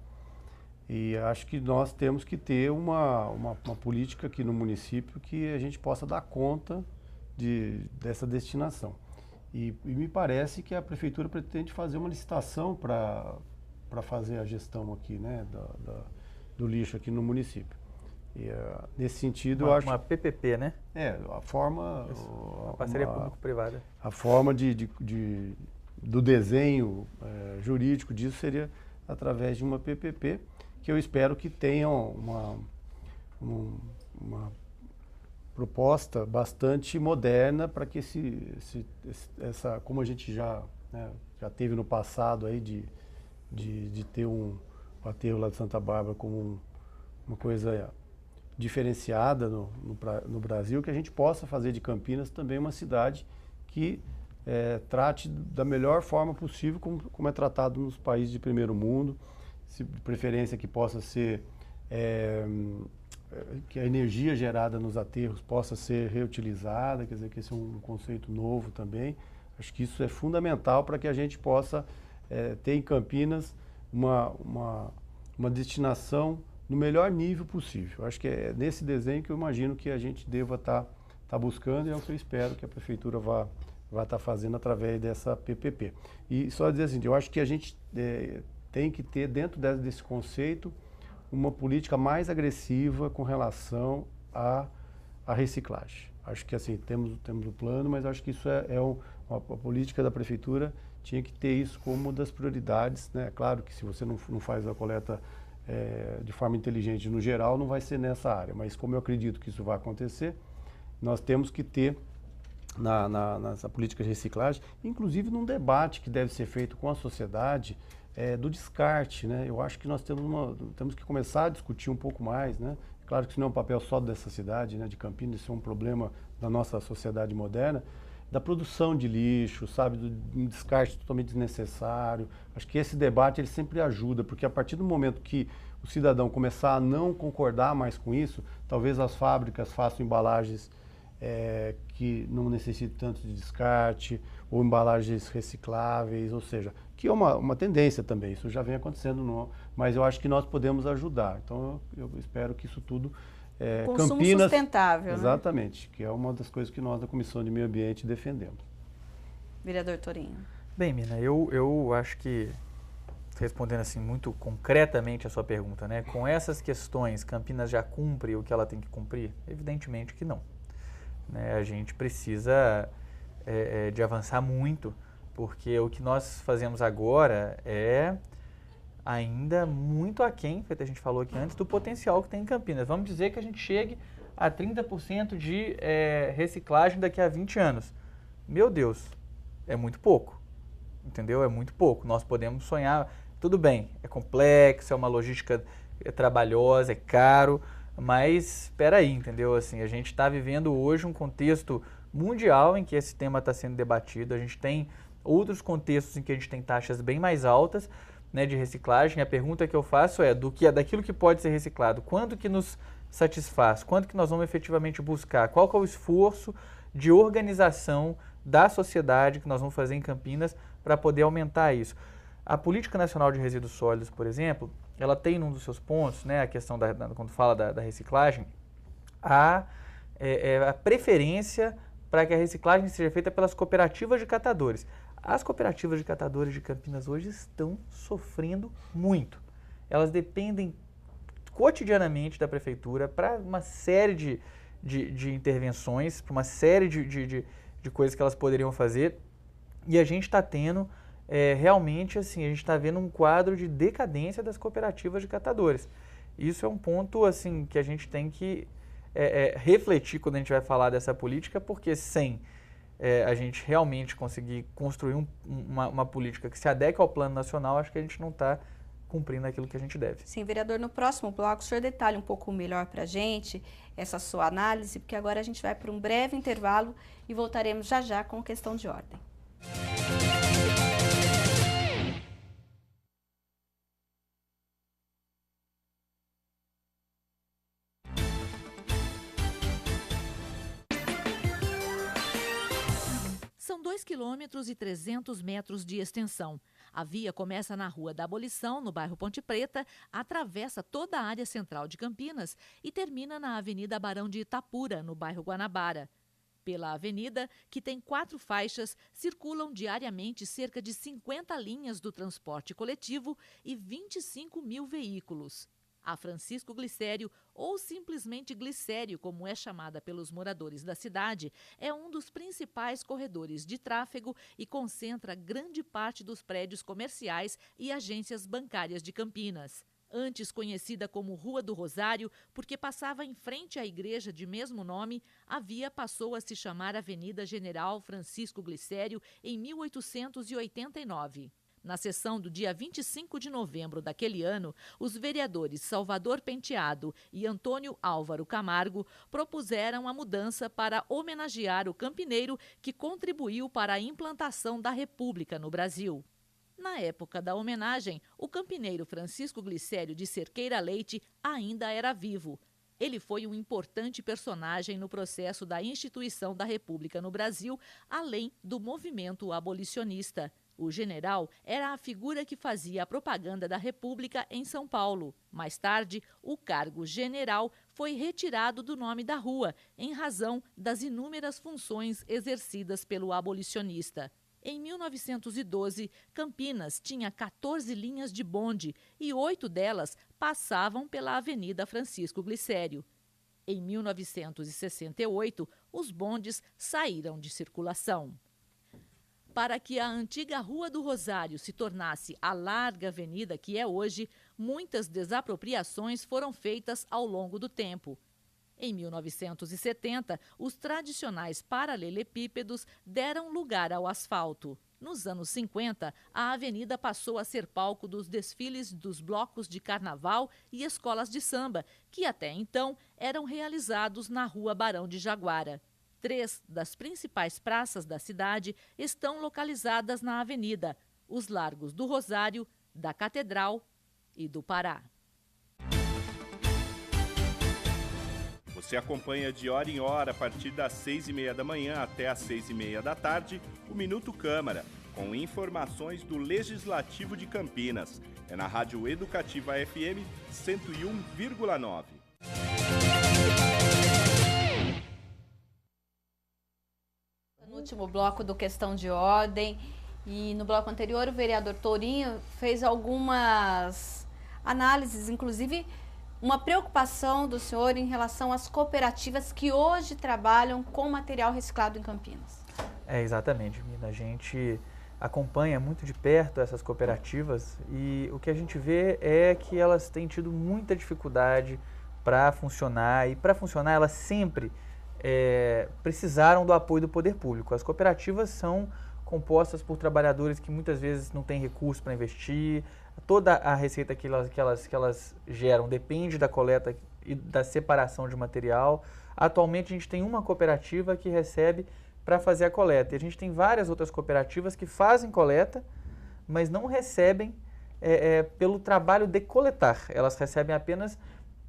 E acho que nós temos que ter uma política aqui no município que a gente possa dar conta dessa destinação. E me parece que a prefeitura pretende fazer uma licitação para fazer a gestão aqui, né, do lixo aqui no município. E, nesse sentido, eu acho... Uma PPP, né? A forma... Uma parceria público-privada. A forma do desenho jurídico disso seria através de uma PPP, que eu espero que tenham uma proposta bastante moderna para que essa, como a gente já teve no passado aí de ter o aterro lá de Santa Bárbara como uma coisa diferenciada no Brasil, que a gente possa fazer de Campinas também uma cidade que trate da melhor forma possível como é tratado nos países de primeiro mundo, de preferência que possa ser que a energia gerada nos aterros possa ser reutilizada, quer dizer que esse é um conceito novo também. Acho que isso é fundamental para que a gente possa ter em Campinas uma destinação no melhor nível possível. Eu acho que é nesse desenho que eu imagino que a gente deva estar buscando, e é o que eu espero que a Prefeitura vai estar fazendo através dessa PPP. E só dizer assim, eu acho que a gente tem que ter, dentro desse conceito, uma política mais agressiva com relação à reciclagem. Acho que assim, temos o plano, mas acho que isso a política da Prefeitura tinha que ter isso como uma das prioridades, né? Claro que se você não faz a coleta de forma inteligente no geral, não vai ser nessa área, mas como eu acredito que isso vai acontecer, nós temos que ter nessa política de reciclagem, inclusive num debate que deve ser feito com a sociedade do descarte, né? Eu acho que nós temos que começar a discutir um pouco mais, né? Claro que isso não é um papel só dessa cidade, né, de Campinas, isso é um problema da nossa sociedade moderna, da produção de lixo, sabe, do descarte totalmente desnecessário. Acho que esse debate ele sempre ajuda, porque a partir do momento que o cidadão começar a não concordar mais com isso, talvez as fábricas façam embalagens que não necessitam tanto de descarte, ou embalagens recicláveis, ou seja, que é uma tendência também, isso já vem acontecendo, mas eu acho que nós podemos ajudar. Então eu espero que isso tudo... Consumo Campinas, sustentável, exatamente, né? Que é uma das coisas que nós da Comissão de Meio Ambiente defendemos. Vereador Torinho. Bem, Mina, eu acho que, respondendo assim muito concretamente a sua pergunta, né, com essas questões, Campinas já cumpre o que ela tem que cumprir? Evidentemente que não. Né, a gente precisa de avançar muito, porque o que nós fazemos agora é ainda muito aquém, feito a gente falou aqui antes, do potencial que tem em Campinas. Vamos dizer que a gente chegue a 30% de reciclagem daqui a 20 anos. Meu Deus, é muito pouco, entendeu? É muito pouco. Nós podemos sonhar, tudo bem, é complexo, é uma logística trabalhosa, é caro, mas espera aí, entendeu? Assim, a gente está vivendo hoje um contexto mundial em que esse tema está sendo debatido. A gente tem outros contextos em que a gente tem taxas bem mais altas, né, de reciclagem. A pergunta que eu faço é daquilo que pode ser reciclado, quanto que nos satisfaz, quanto que nós vamos efetivamente buscar, qual que é o esforço de organização da sociedade que nós vamos fazer em Campinas para poder aumentar isso. A Política Nacional de Resíduos Sólidos, por exemplo, ela tem num dos seus pontos, né, a questão quando fala da reciclagem, a preferência para que a reciclagem seja feita pelas cooperativas de catadores. As cooperativas de catadores de Campinas hoje estão sofrendo muito. Elas dependem cotidianamente da prefeitura para uma série de intervenções, para uma série de coisas que elas poderiam fazer. E a gente está tendo, realmente, assim, a gente está vendo um quadro de decadência das cooperativas de catadores. Isso é um ponto, assim, que a gente tem que refletir quando a gente vai falar dessa política, porque sem a gente realmente conseguir construir uma política que se adeque ao plano nacional, acho que a gente não está cumprindo aquilo que a gente deve. Sim, vereador, no próximo bloco o senhor detalha um pouco melhor para a gente essa sua análise, porque agora a gente vai para um breve intervalo e voltaremos já já com questão de ordem. São 2,3 km de extensão. A via começa na Rua da Abolição, no bairro Ponte Preta, atravessa toda a área central de Campinas e termina na Avenida Barão de Itapura, no bairro Guanabara. Pela avenida, que tem 4 faixas, circulam diariamente cerca de 50 linhas do transporte coletivo e 25 mil veículos. A Francisco Glicério, ou simplesmente Glicério, como é chamada pelos moradores da cidade, é um dos principais corredores de tráfego e concentra grande parte dos prédios comerciais e agências bancárias de Campinas. Antes conhecida como Rua do Rosário, porque passava em frente à igreja de mesmo nome, a via passou a se chamar Avenida General Francisco Glicério em 1889. Na sessão do dia 25 de novembro daquele ano, os vereadores Salvador Penteado e Antônio Álvaro Camargo propuseram a mudança para homenagear o campineiro que contribuiu para a implantação da República no Brasil. Na época da homenagem, o campineiro Francisco Glicério de Cerqueira Leite ainda era vivo. Ele foi um importante personagem no processo da instituição da República no Brasil, além do movimento abolicionista. O general era a figura que fazia a propaganda da República em São Paulo. Mais tarde, o cargo general foi retirado do nome da rua, em razão das inúmeras funções exercidas pelo abolicionista. Em 1912, Campinas tinha 14 linhas de bonde e 8 delas passavam pela Avenida Francisco Glicério. Em 1968, os bondes saíram de circulação. Para que a antiga Rua do Rosário se tornasse a larga avenida que é hoje, muitas desapropriações foram feitas ao longo do tempo. Em 1970, os tradicionais paralelepípedos deram lugar ao asfalto. Nos anos 50, a avenida passou a ser palco dos desfiles dos blocos de carnaval e escolas de samba, que até então eram realizados na Rua Barão de Jaguara. 3 das principais praças da cidade estão localizadas na avenida: os Largos do Rosário, da Catedral e do Pará. Você acompanha de hora em hora, a partir das 6h30 da manhã até as 6h30 da tarde, o Minuto Câmara, com informações do Legislativo de Campinas. É na Rádio Educativa FM 101,9. No último bloco do Questão de Ordem e no bloco anterior o vereador Tourinho fez algumas análises, inclusive uma preocupação do senhor em relação às cooperativas que hoje trabalham com material reciclado em Campinas. Exatamente, Mina. A gente acompanha muito de perto essas cooperativas e o que a gente vê é que elas têm tido muita dificuldade para funcionar, e para funcionar elas sempre precisaram do apoio do poder público. As cooperativas são compostas por trabalhadores que muitas vezes não têm recurso para investir, toda a receita que elas geram depende da coleta e da separação de material. Atualmente a gente tem uma cooperativa que recebe para fazer a coleta, e a gente tem várias outras cooperativas que fazem coleta, mas não recebem pelo trabalho de coletar, elas recebem apenas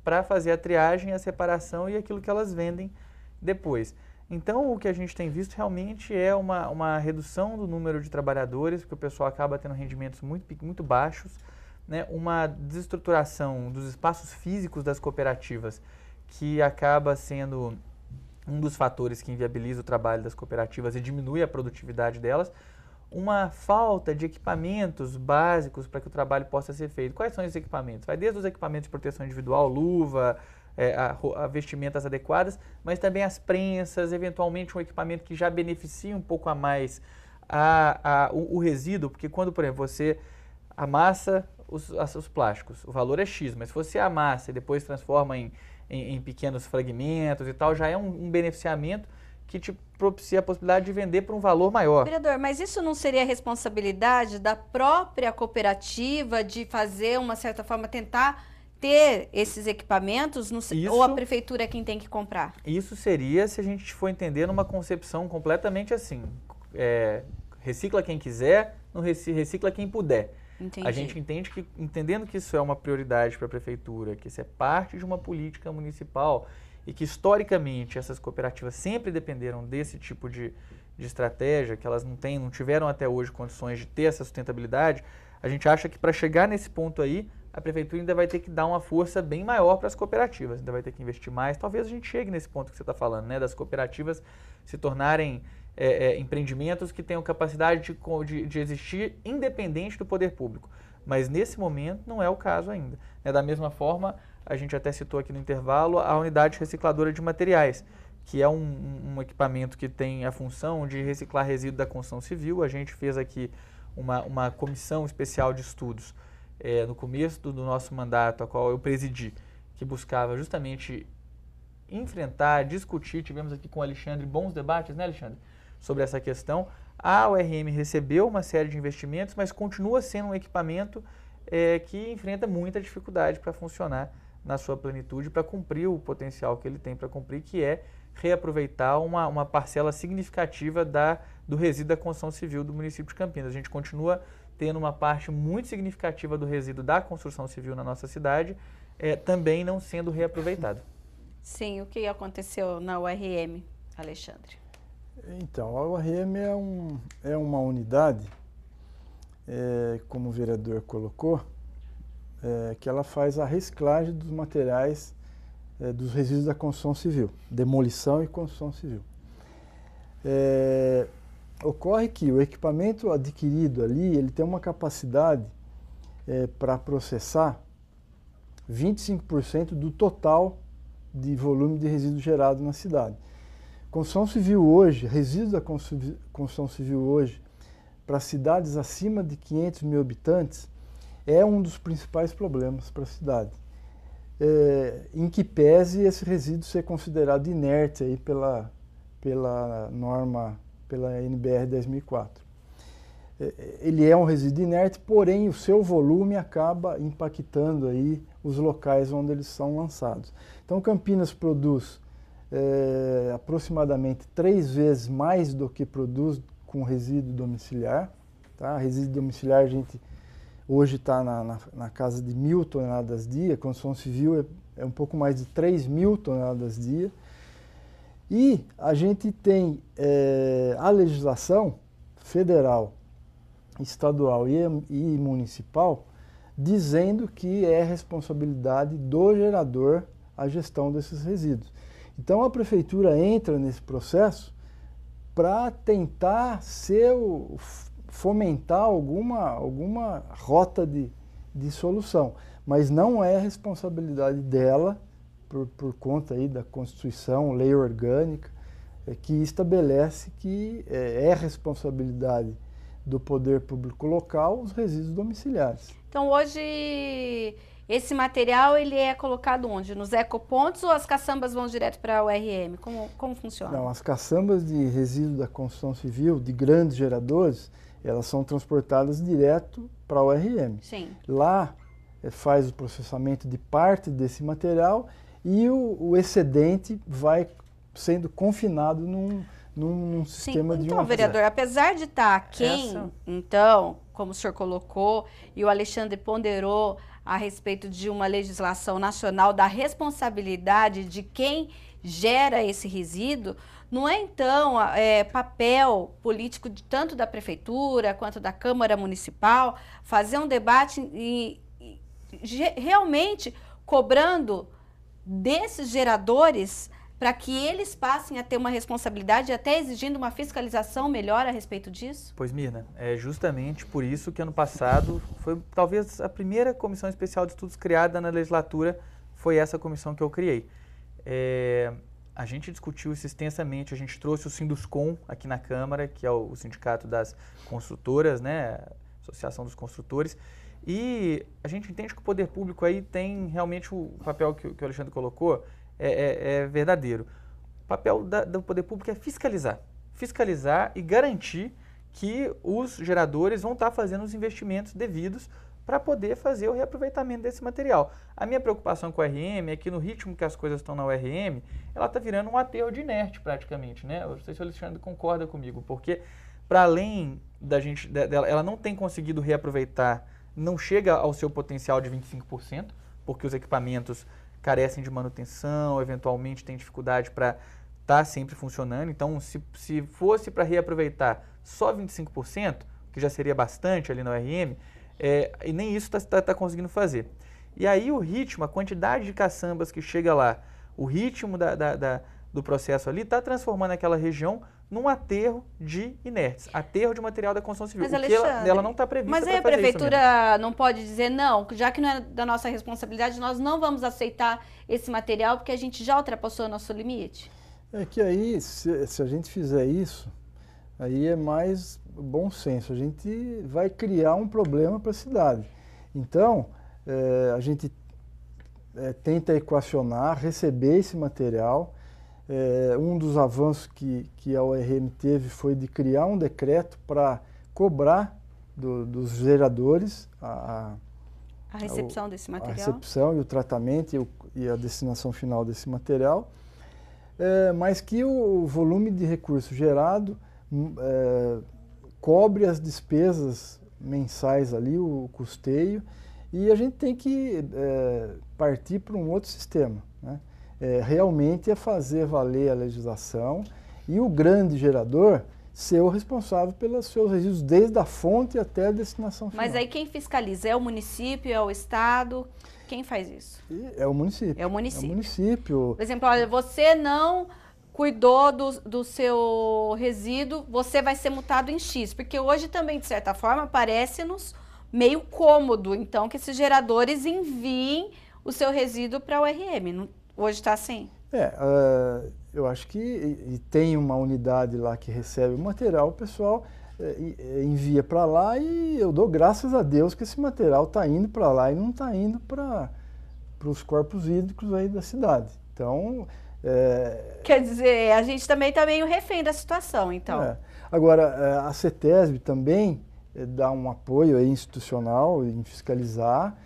para fazer a triagem, a separação e aquilo que elas vendem depois. Então, o que a gente tem visto realmente é uma redução do número de trabalhadores, porque o pessoal acaba tendo rendimentos muito baixos, né? Uma desestruturação dos espaços físicos das cooperativas, que acaba sendo um dos fatores que inviabiliza o trabalho das cooperativas e diminui a produtividade delas. Uma falta de equipamentos básicos para que o trabalho possa ser feito. Quais são esses equipamentos? Vai desde os equipamentos de proteção individual, luva, a vestimentas adequadas, mas também as prensas, eventualmente um equipamento que já beneficia um pouco a mais o resíduo, porque quando, por exemplo, você amassa os plásticos, o valor é X, mas se você amassa e depois transforma em pequenos fragmentos e tal, já é um beneficiamento que te propicia a possibilidade de vender por um valor maior. Vereador, mas isso não seria responsabilidade da própria cooperativa de fazer, uma certa forma, tentar ter esses equipamentos, ou a prefeitura é quem tem que comprar? Isso seria se a gente for entender numa concepção completamente assim, recicla quem quiser, não recicla quem puder. Entendi. A gente entende que, entendendo que isso é uma prioridade para a prefeitura, que isso é parte de uma política municipal e que historicamente essas cooperativas sempre dependeram desse tipo de estratégia, que elas não tiveram até hoje condições de ter essa sustentabilidade, a gente acha que para chegar nesse ponto aí, a prefeitura ainda vai ter que dar uma força bem maior para as cooperativas, ainda vai ter que investir mais. Talvez a gente chegue nesse ponto que você está falando, né, das cooperativas se tornarem empreendimentos que tenham capacidade de existir independente do poder público. Mas nesse momento não é o caso ainda. Da mesma forma, a gente até citou aqui no intervalo a unidade recicladora de materiais, que é um equipamento que tem a função de reciclar resíduo da construção civil. A gente fez aqui uma comissão especial de estudos no começo do nosso mandato, a qual eu presidi, que buscava justamente enfrentar, discutir. Tivemos aqui com o Alexandre bons debates, né, Alexandre, sobre essa questão. A URM recebeu uma série de investimentos, mas continua sendo um equipamento que enfrenta muita dificuldade para funcionar na sua plenitude, para cumprir o potencial que ele tem para cumprir, que é reaproveitar uma parcela significativa do resíduo da construção civil do município de Campinas. A gente continua tendo uma parte muito significativa do resíduo da construção civil na nossa cidade, também não sendo reaproveitado. Sim, o que aconteceu na URM, Alexandre? Então, a URM é uma unidade como o vereador colocou, que ela faz a reciclagem dos materiais dos resíduos da construção civil, demolição e construção civil. Ocorre que o equipamento adquirido ali, ele tem uma capacidade para processar 25% do total de volume de resíduos gerado na cidade. Construção civil hoje, resíduos da construção civil hoje, para cidades acima de 500 mil habitantes, é um dos principais problemas para a cidade. Em que pese esse resíduo ser considerado inerte aí pela norma, pela NBR 10.004. Ele é um resíduo inerte, porém o seu volume acaba impactando aí os locais onde eles são lançados. Então Campinas produz aproximadamente 3 vezes mais do que produz com resíduo domiciliar. Tá? Resíduo domiciliar a gente hoje está na casa de 1.000 toneladas dia, construção civil é um pouco mais de 3.000 toneladas dia. E a gente tem a legislação federal, estadual e municipal dizendo que é responsabilidade do gerador a gestão desses resíduos. Então a prefeitura entra nesse processo para tentar fomentar alguma rota de solução, mas não é responsabilidade dela por conta aí da Constituição, lei orgânica, que estabelece que é responsabilidade do poder público local os resíduos domiciliares. Então hoje esse material ele é colocado onde? Nos ecopontos ou as caçambas vão direto para a URM? Como funciona? Não, as caçambas de resíduos da construção civil, de grandes geradores, elas são transportadas direto para a URM. Sim. Lá faz o processamento de parte desse material e o excedente vai sendo confinado num sistema de Então, vereador, apesar de estar aquém, então, como o senhor colocou, e o Alexandre ponderou a respeito de uma legislação nacional da responsabilidade de quem gera esse resíduo, não é então papel político tanto da prefeitura quanto da Câmara Municipal fazer um debate e realmente cobrando desses geradores para que eles passem a ter uma responsabilidade e até exigindo uma fiscalização melhor a respeito disso? Pois, Mirna, é justamente por isso que ano passado foi talvez a primeira comissão especial de estudos criada na legislatura, foi essa comissão que eu criei. A gente discutiu isso extensamente, a gente trouxe o Sinduscom aqui na Câmara, que é o sindicato das construtoras, né, Associação dos Construtores, e a gente entende que o poder público aí tem realmente o papel que o Alexandre colocou, é verdadeiro. O papel do poder público é fiscalizar e garantir que os geradores vão estar fazendo os investimentos devidos para poder fazer o reaproveitamento desse material. A minha preocupação com a URM é que no ritmo que as coisas estão na URM, ela está virando um aterro de inerte praticamente, né? Eu não sei se o Alexandre concorda comigo, porque para além dela, ela não tem conseguido reaproveitar, não chega ao seu potencial de 25%, porque os equipamentos carecem de manutenção, eventualmente tem dificuldade para estar sempre funcionando. Então, se fosse para reaproveitar só 25%, que já seria bastante ali na URM, e nem isso está conseguindo fazer. E aí o ritmo, a quantidade de caçambas que chega lá, o ritmo do processo ali está transformando aquela região num aterro de inertes, aterro de material da construção civil. Mas, o que ela não está prevista para fazer isso. Mas aí a prefeitura não pode dizer, não, já que não é da nossa responsabilidade, nós não vamos aceitar esse material porque a gente já ultrapassou o nosso limite? É que aí, se a gente fizer isso, aí é mais bom senso. A gente vai criar um problema para a cidade. Então, a gente tenta equacionar, receber esse material. Um dos avanços que a URM teve foi de criar um decreto para cobrar dos geradores a recepção desse material. A recepção e o tratamento e a destinação final desse material, mas que o volume de recurso gerado cobre as despesas mensais ali, o custeio, e a gente tem que partir para um outro sistema, né? Realmente é fazer valer a legislação, e o grande gerador, ser o responsável pelos seus resíduos, desde a fonte até a destinação final. Mas aí quem fiscaliza? É o município, é o estado? Quem faz isso? É o município. É o município. É o município. Por exemplo, olha, você não cuidou do seu resíduo, você vai ser multado em X. Porque hoje também, de certa forma, parece-nos meio cômodo, então, que esses geradores enviem o seu resíduo para o RM. Hoje está assim? Eu acho que tem uma unidade lá que recebe o material, o pessoal envia para lá e eu dou graças a Deus que esse material está indo para lá e não está indo para os corpos hídricos aí da cidade. Então... Quer dizer, a gente também está meio refém da situação, então. Agora, a CETESB também dá um apoio aí institucional em fiscalizar.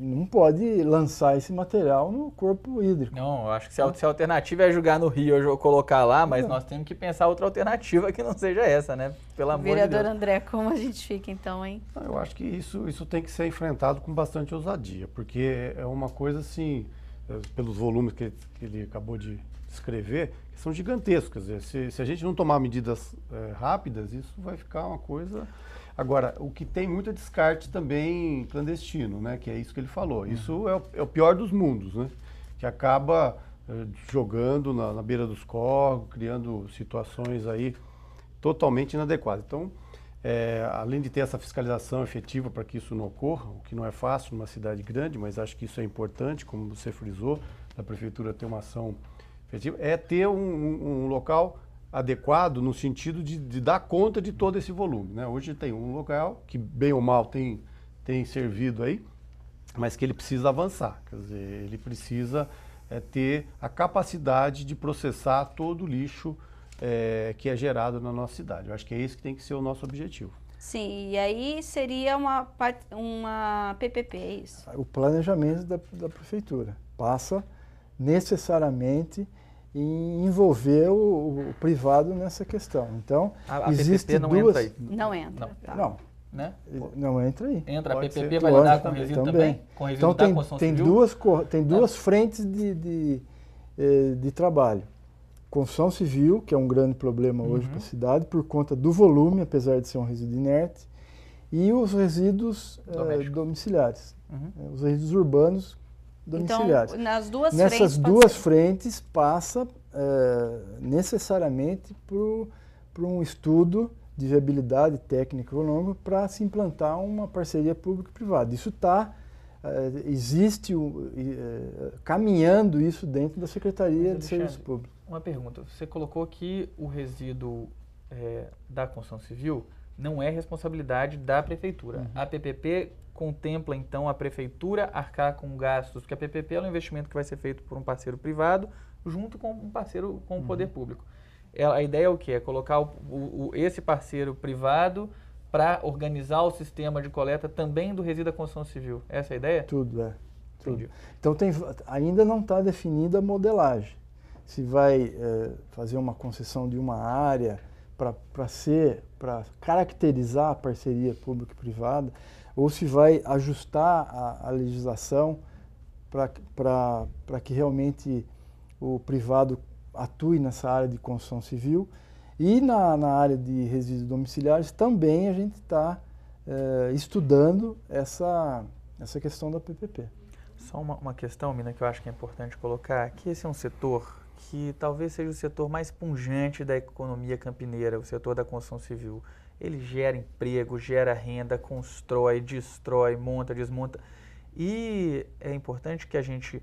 Não pode lançar esse material no corpo hídrico. Não, eu acho que se a alternativa é jogar no rio ou colocar lá, mas nós temos que pensar outra alternativa que não seja essa, né? Pelo amor de Deus. Vereador André, como a gente fica então, hein? Eu acho que isso tem que ser enfrentado com bastante ousadia, porque é uma coisa assim, pelos volumes que ele acabou de descrever, que são gigantescos. Quer dizer, se a gente não tomar medidas rápidas, isso vai ficar uma coisa... Agora, o que tem muito é descarte também clandestino, né? Que é isso que ele falou. Isso é o pior dos mundos, né? Que acaba jogando na beira dos córregos, criando situações aí totalmente inadequadas. Então, além de ter essa fiscalização efetiva para que isso não ocorra, o que não é fácil numa cidade grande, mas acho que isso é importante, como você frisou, da prefeitura ter uma ação efetiva, é ter um local adequado no sentido de dar conta de todo esse volume, né? Hoje tem um local que, bem ou mal, tem servido aí, mas que ele precisa avançar. Quer dizer, ele precisa ter a capacidade de processar todo o lixo que é gerado na nossa cidade. Eu acho que é esse que tem que ser o nosso objetivo. Sim, e aí seria uma PPP, é isso? O planejamento da prefeitura passa necessariamente em envolver o privado nessa questão. Então, existe PPP não entra aí? Não entra. Não. Né? Não entra aí. Entra, a PPP vai lidar com resíduo também? Com resíduo então da construção civil? Tem duas frentes de trabalho. Construção civil, que é um grande problema hoje para a cidade, por conta do volume, apesar de ser um resíduo inerte, e os resíduos domiciliares, os resíduos urbanos domiciliares. Então, nessas duas frentes passa necessariamente por um estudo de viabilidade técnica e econômica para se implantar uma parceria público-privada. Isso existe caminhando isso dentro da Secretaria de Serviços Públicos. Uma pergunta, você colocou que o resíduo da construção civil não é responsabilidade da prefeitura. A PPP contempla, então, a prefeitura arcar com gastos, porque a PPP é um investimento que vai ser feito por um parceiro privado junto com um parceiro com o poder público. A ideia é o quê? É colocar esse parceiro privado para organizar o sistema de coleta também do resíduo da construção civil. Essa é a ideia? Tudo. Então, ainda não está definida a modelagem. Se vai fazer uma concessão de uma área para caracterizar a parceria público-privada, ou se vai ajustar a legislação para que realmente o privado atue nessa área de construção civil. E na área de resíduos domiciliares também a gente está estudando essa questão da PPP. Só uma questão, Mina, que eu acho que é importante colocar, que esse é um setor que talvez seja o setor mais pungente da economia campineira, o setor da construção civil. Ele gera emprego, gera renda, constrói, destrói, monta, desmonta. E é importante que a gente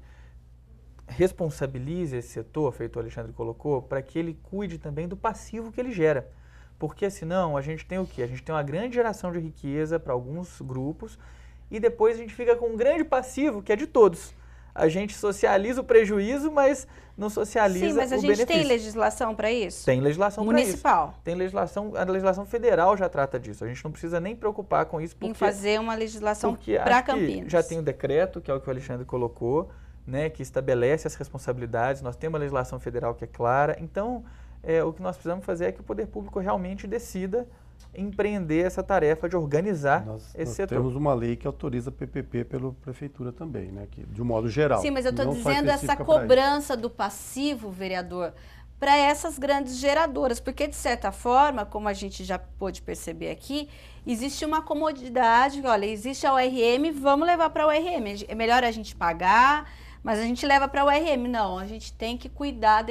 responsabilize esse setor, feito o Alexandre colocou, para que ele cuide também do passivo que ele gera. Porque senão a gente tem o quê? A gente tem uma grande geração de riqueza para alguns grupos e depois a gente fica com um grande passivo que é de todos. A gente socializa o prejuízo, mas não socializa o benefício. Sim, mas a gente tem legislação para isso? Tem legislação para isso. Municipal? Tem legislação, a legislação federal já trata disso. A gente não precisa nem preocupar com isso. Em fazer uma legislação para Campinas. Já tem o decreto, que é o que o Alexandre colocou, né, que estabelece as responsabilidades. Nós temos uma legislação federal que é clara. Então, o que nós precisamos fazer é que o poder público realmente decida empreender essa tarefa de organizar esse setor. Nós temos uma lei que autoriza PPP pela prefeitura também, né, que, de um modo geral. Sim, mas eu estou dizendo essa cobrança do passivo, vereador, para essas grandes geradoras, porque de certa forma, como a gente já pôde perceber aqui, existe uma comodidade, olha, existe a URM, vamos levar para a URM, é melhor a gente pagar, mas a gente leva para a URM, não, a gente tem que cuidar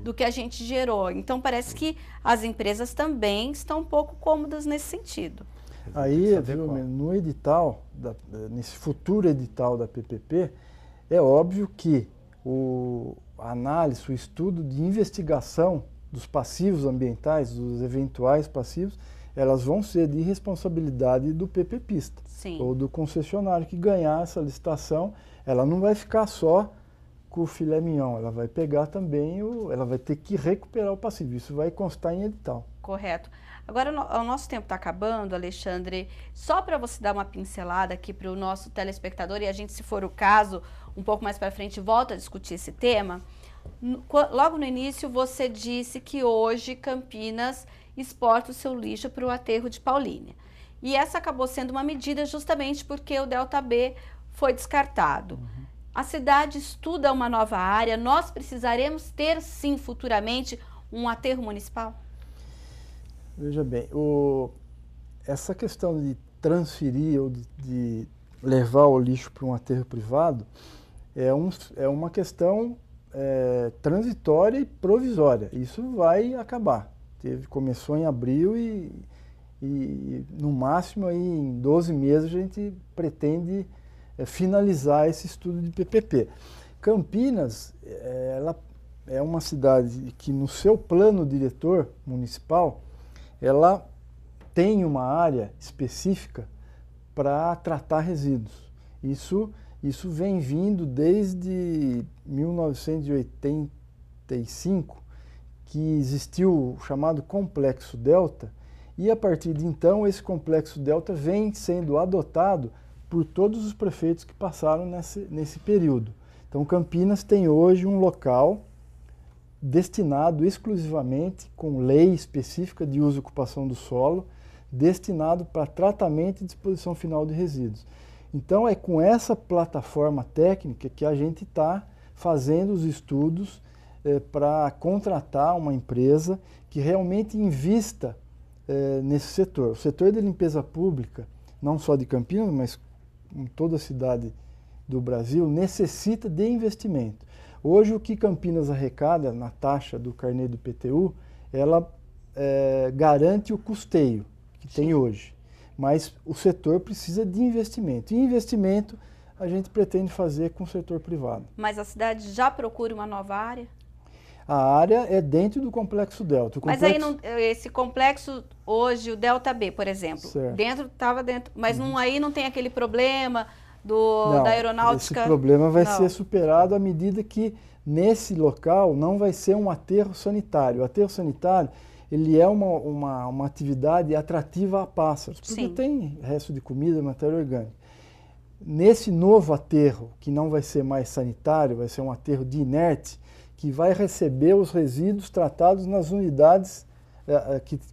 do que a gente gerou. Então parece que as empresas também estão um pouco cômodas nesse sentido. Aí, viu, no edital, nesse futuro edital da PPP, é óbvio que a análise, o estudo de investigação dos passivos ambientais, dos eventuais passivos, elas vão ser de responsabilidade do PPPista, ou do concessionário que ganhar essa licitação. Ela não vai ficar só com o filé mignon, ela vai pegar também, ela vai ter que recuperar o passivo, isso vai constar em edital. Correto. Agora, o nosso tempo está acabando, Alexandre, só para você dar uma pincelada aqui para o nosso telespectador, e a gente, se for o caso, um pouco mais para frente, volta a discutir esse tema. Logo no início, você disse que hoje Campinas exporta o seu lixo para o aterro de Paulínia. E essa acabou sendo uma medida justamente porque o Delta B foi descartado. A cidade estuda uma nova área, nós precisaremos ter, sim, futuramente, um aterro municipal? Veja bem, essa questão de transferir ou de levar o lixo para um aterro privado é uma questão transitória e provisória. Isso vai acabar. Começou em abril e no máximo aí, em 12 meses a gente pretende finalizar esse estudo de PPP. Campinas, ela é uma cidade que no seu plano diretor municipal, ela tem uma área específica para tratar resíduos. Isso vem vindo desde 1985, que existiu o chamado Complexo Delta, e a partir de então esse Complexo Delta vem sendo adotado por todos os prefeitos que passaram nesse período. Então Campinas tem hoje um local destinado exclusivamente, com lei específica de uso e ocupação do solo, destinado para tratamento e disposição final de resíduos. Então é com essa plataforma técnica que a gente está fazendo os estudos para contratar uma empresa que realmente invista nesse setor. O setor de limpeza pública, não só de Campinas, mas em toda a cidade do Brasil, necessita de investimento. Hoje o que Campinas arrecada na taxa do carnê do IPTU, ela garante o custeio que tem hoje. Mas o setor precisa de investimento. E investimento a gente pretende fazer com o setor privado. Mas a cidade já procura uma nova área? A área é dentro do Complexo Delta. Mas aí esse complexo hoje, o Delta B, por exemplo, estava dentro, mas aí não tem aquele problema da aeronáutica? Esse problema vai ser superado à medida que nesse local não vai ser um aterro sanitário. O aterro sanitário, ele é uma atividade atrativa a pássaros, porque tem resto de comida, matéria orgânica. Nesse novo aterro, que não vai ser mais sanitário, vai ser um aterro de inerte, que vai receber os resíduos tratados nas unidades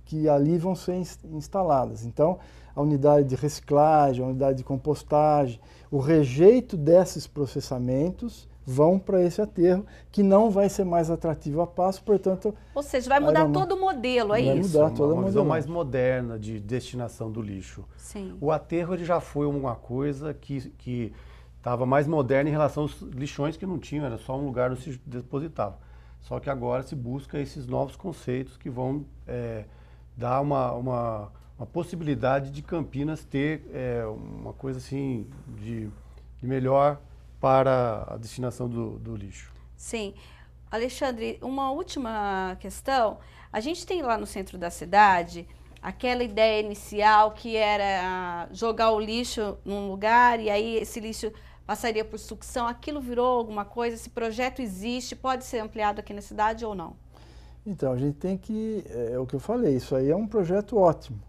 que ali vão ser instaladas. Então, a unidade de reciclagem, a unidade de compostagem, o rejeito desses processamentos vão para esse aterro, que não vai ser mais atrativo a pasto, portanto... Ou seja, vai mudar todo o modelo, é isso? Vai mudar toda uma visão mais moderna de destinação do lixo. Sim. O aterro ele já foi uma coisa que estava mais moderna em relação aos lixões que não tinham, era só um lugar onde se depositava. Só que agora se busca esses novos conceitos que vão dar uma possibilidade de Campinas ter uma coisa assim de melhor para a destinação do lixo. Sim. Alexandre, uma última questão. A gente tem lá no centro da cidade aquela ideia inicial que era jogar o lixo num lugar e aí esse lixo passaria por sucção. Aquilo virou alguma coisa? Esse projeto existe? Pode ser ampliado aqui na cidade ou não? Então, a gente tem que... É o que eu falei, isso aí é um projeto ótimo.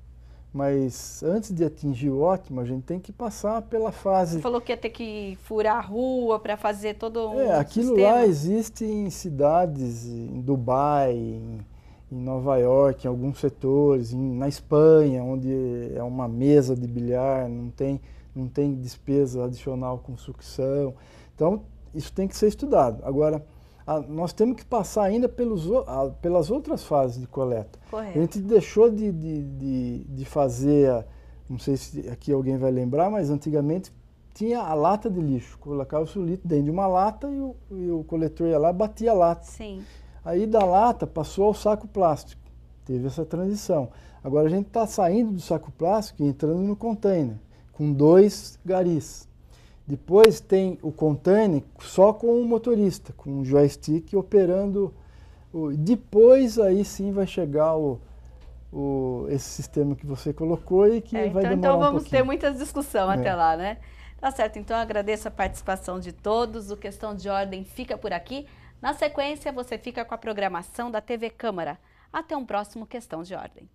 Mas antes de atingir o ótimo, a gente tem que passar pela fase... Você falou que ia ter que furar a rua para fazer todo um aquilo sistema. Lá existe em cidades, em Dubai, em Nova York, em alguns setores, na Espanha, onde é uma mesa de bilhar, não tem despesa adicional com sucção. Então, isso tem que ser estudado. Agora, nós temos que passar ainda pelas outras fases de coleta. Correto. A gente deixou de fazer, não sei se aqui alguém vai lembrar, mas antigamente tinha a lata de lixo, colocava-se o lixo dentro de uma lata e o coletor ia lá e batia a lata. Sim. Aí da lata passou ao saco plástico, teve essa transição. Agora a gente está saindo do saco plástico e entrando no container, com 2 garis. Depois tem o container só com o motorista, com o joystick operando. Depois aí sim vai chegar esse sistema que você colocou e que vai demorar um pouquinho. Então vamos ter muita discussão até lá, né? Tá certo, então eu agradeço a participação de todos. O Questão de Ordem fica por aqui. Na sequência, você fica com a programação da TV Câmara. Até um próximo Questão de Ordem.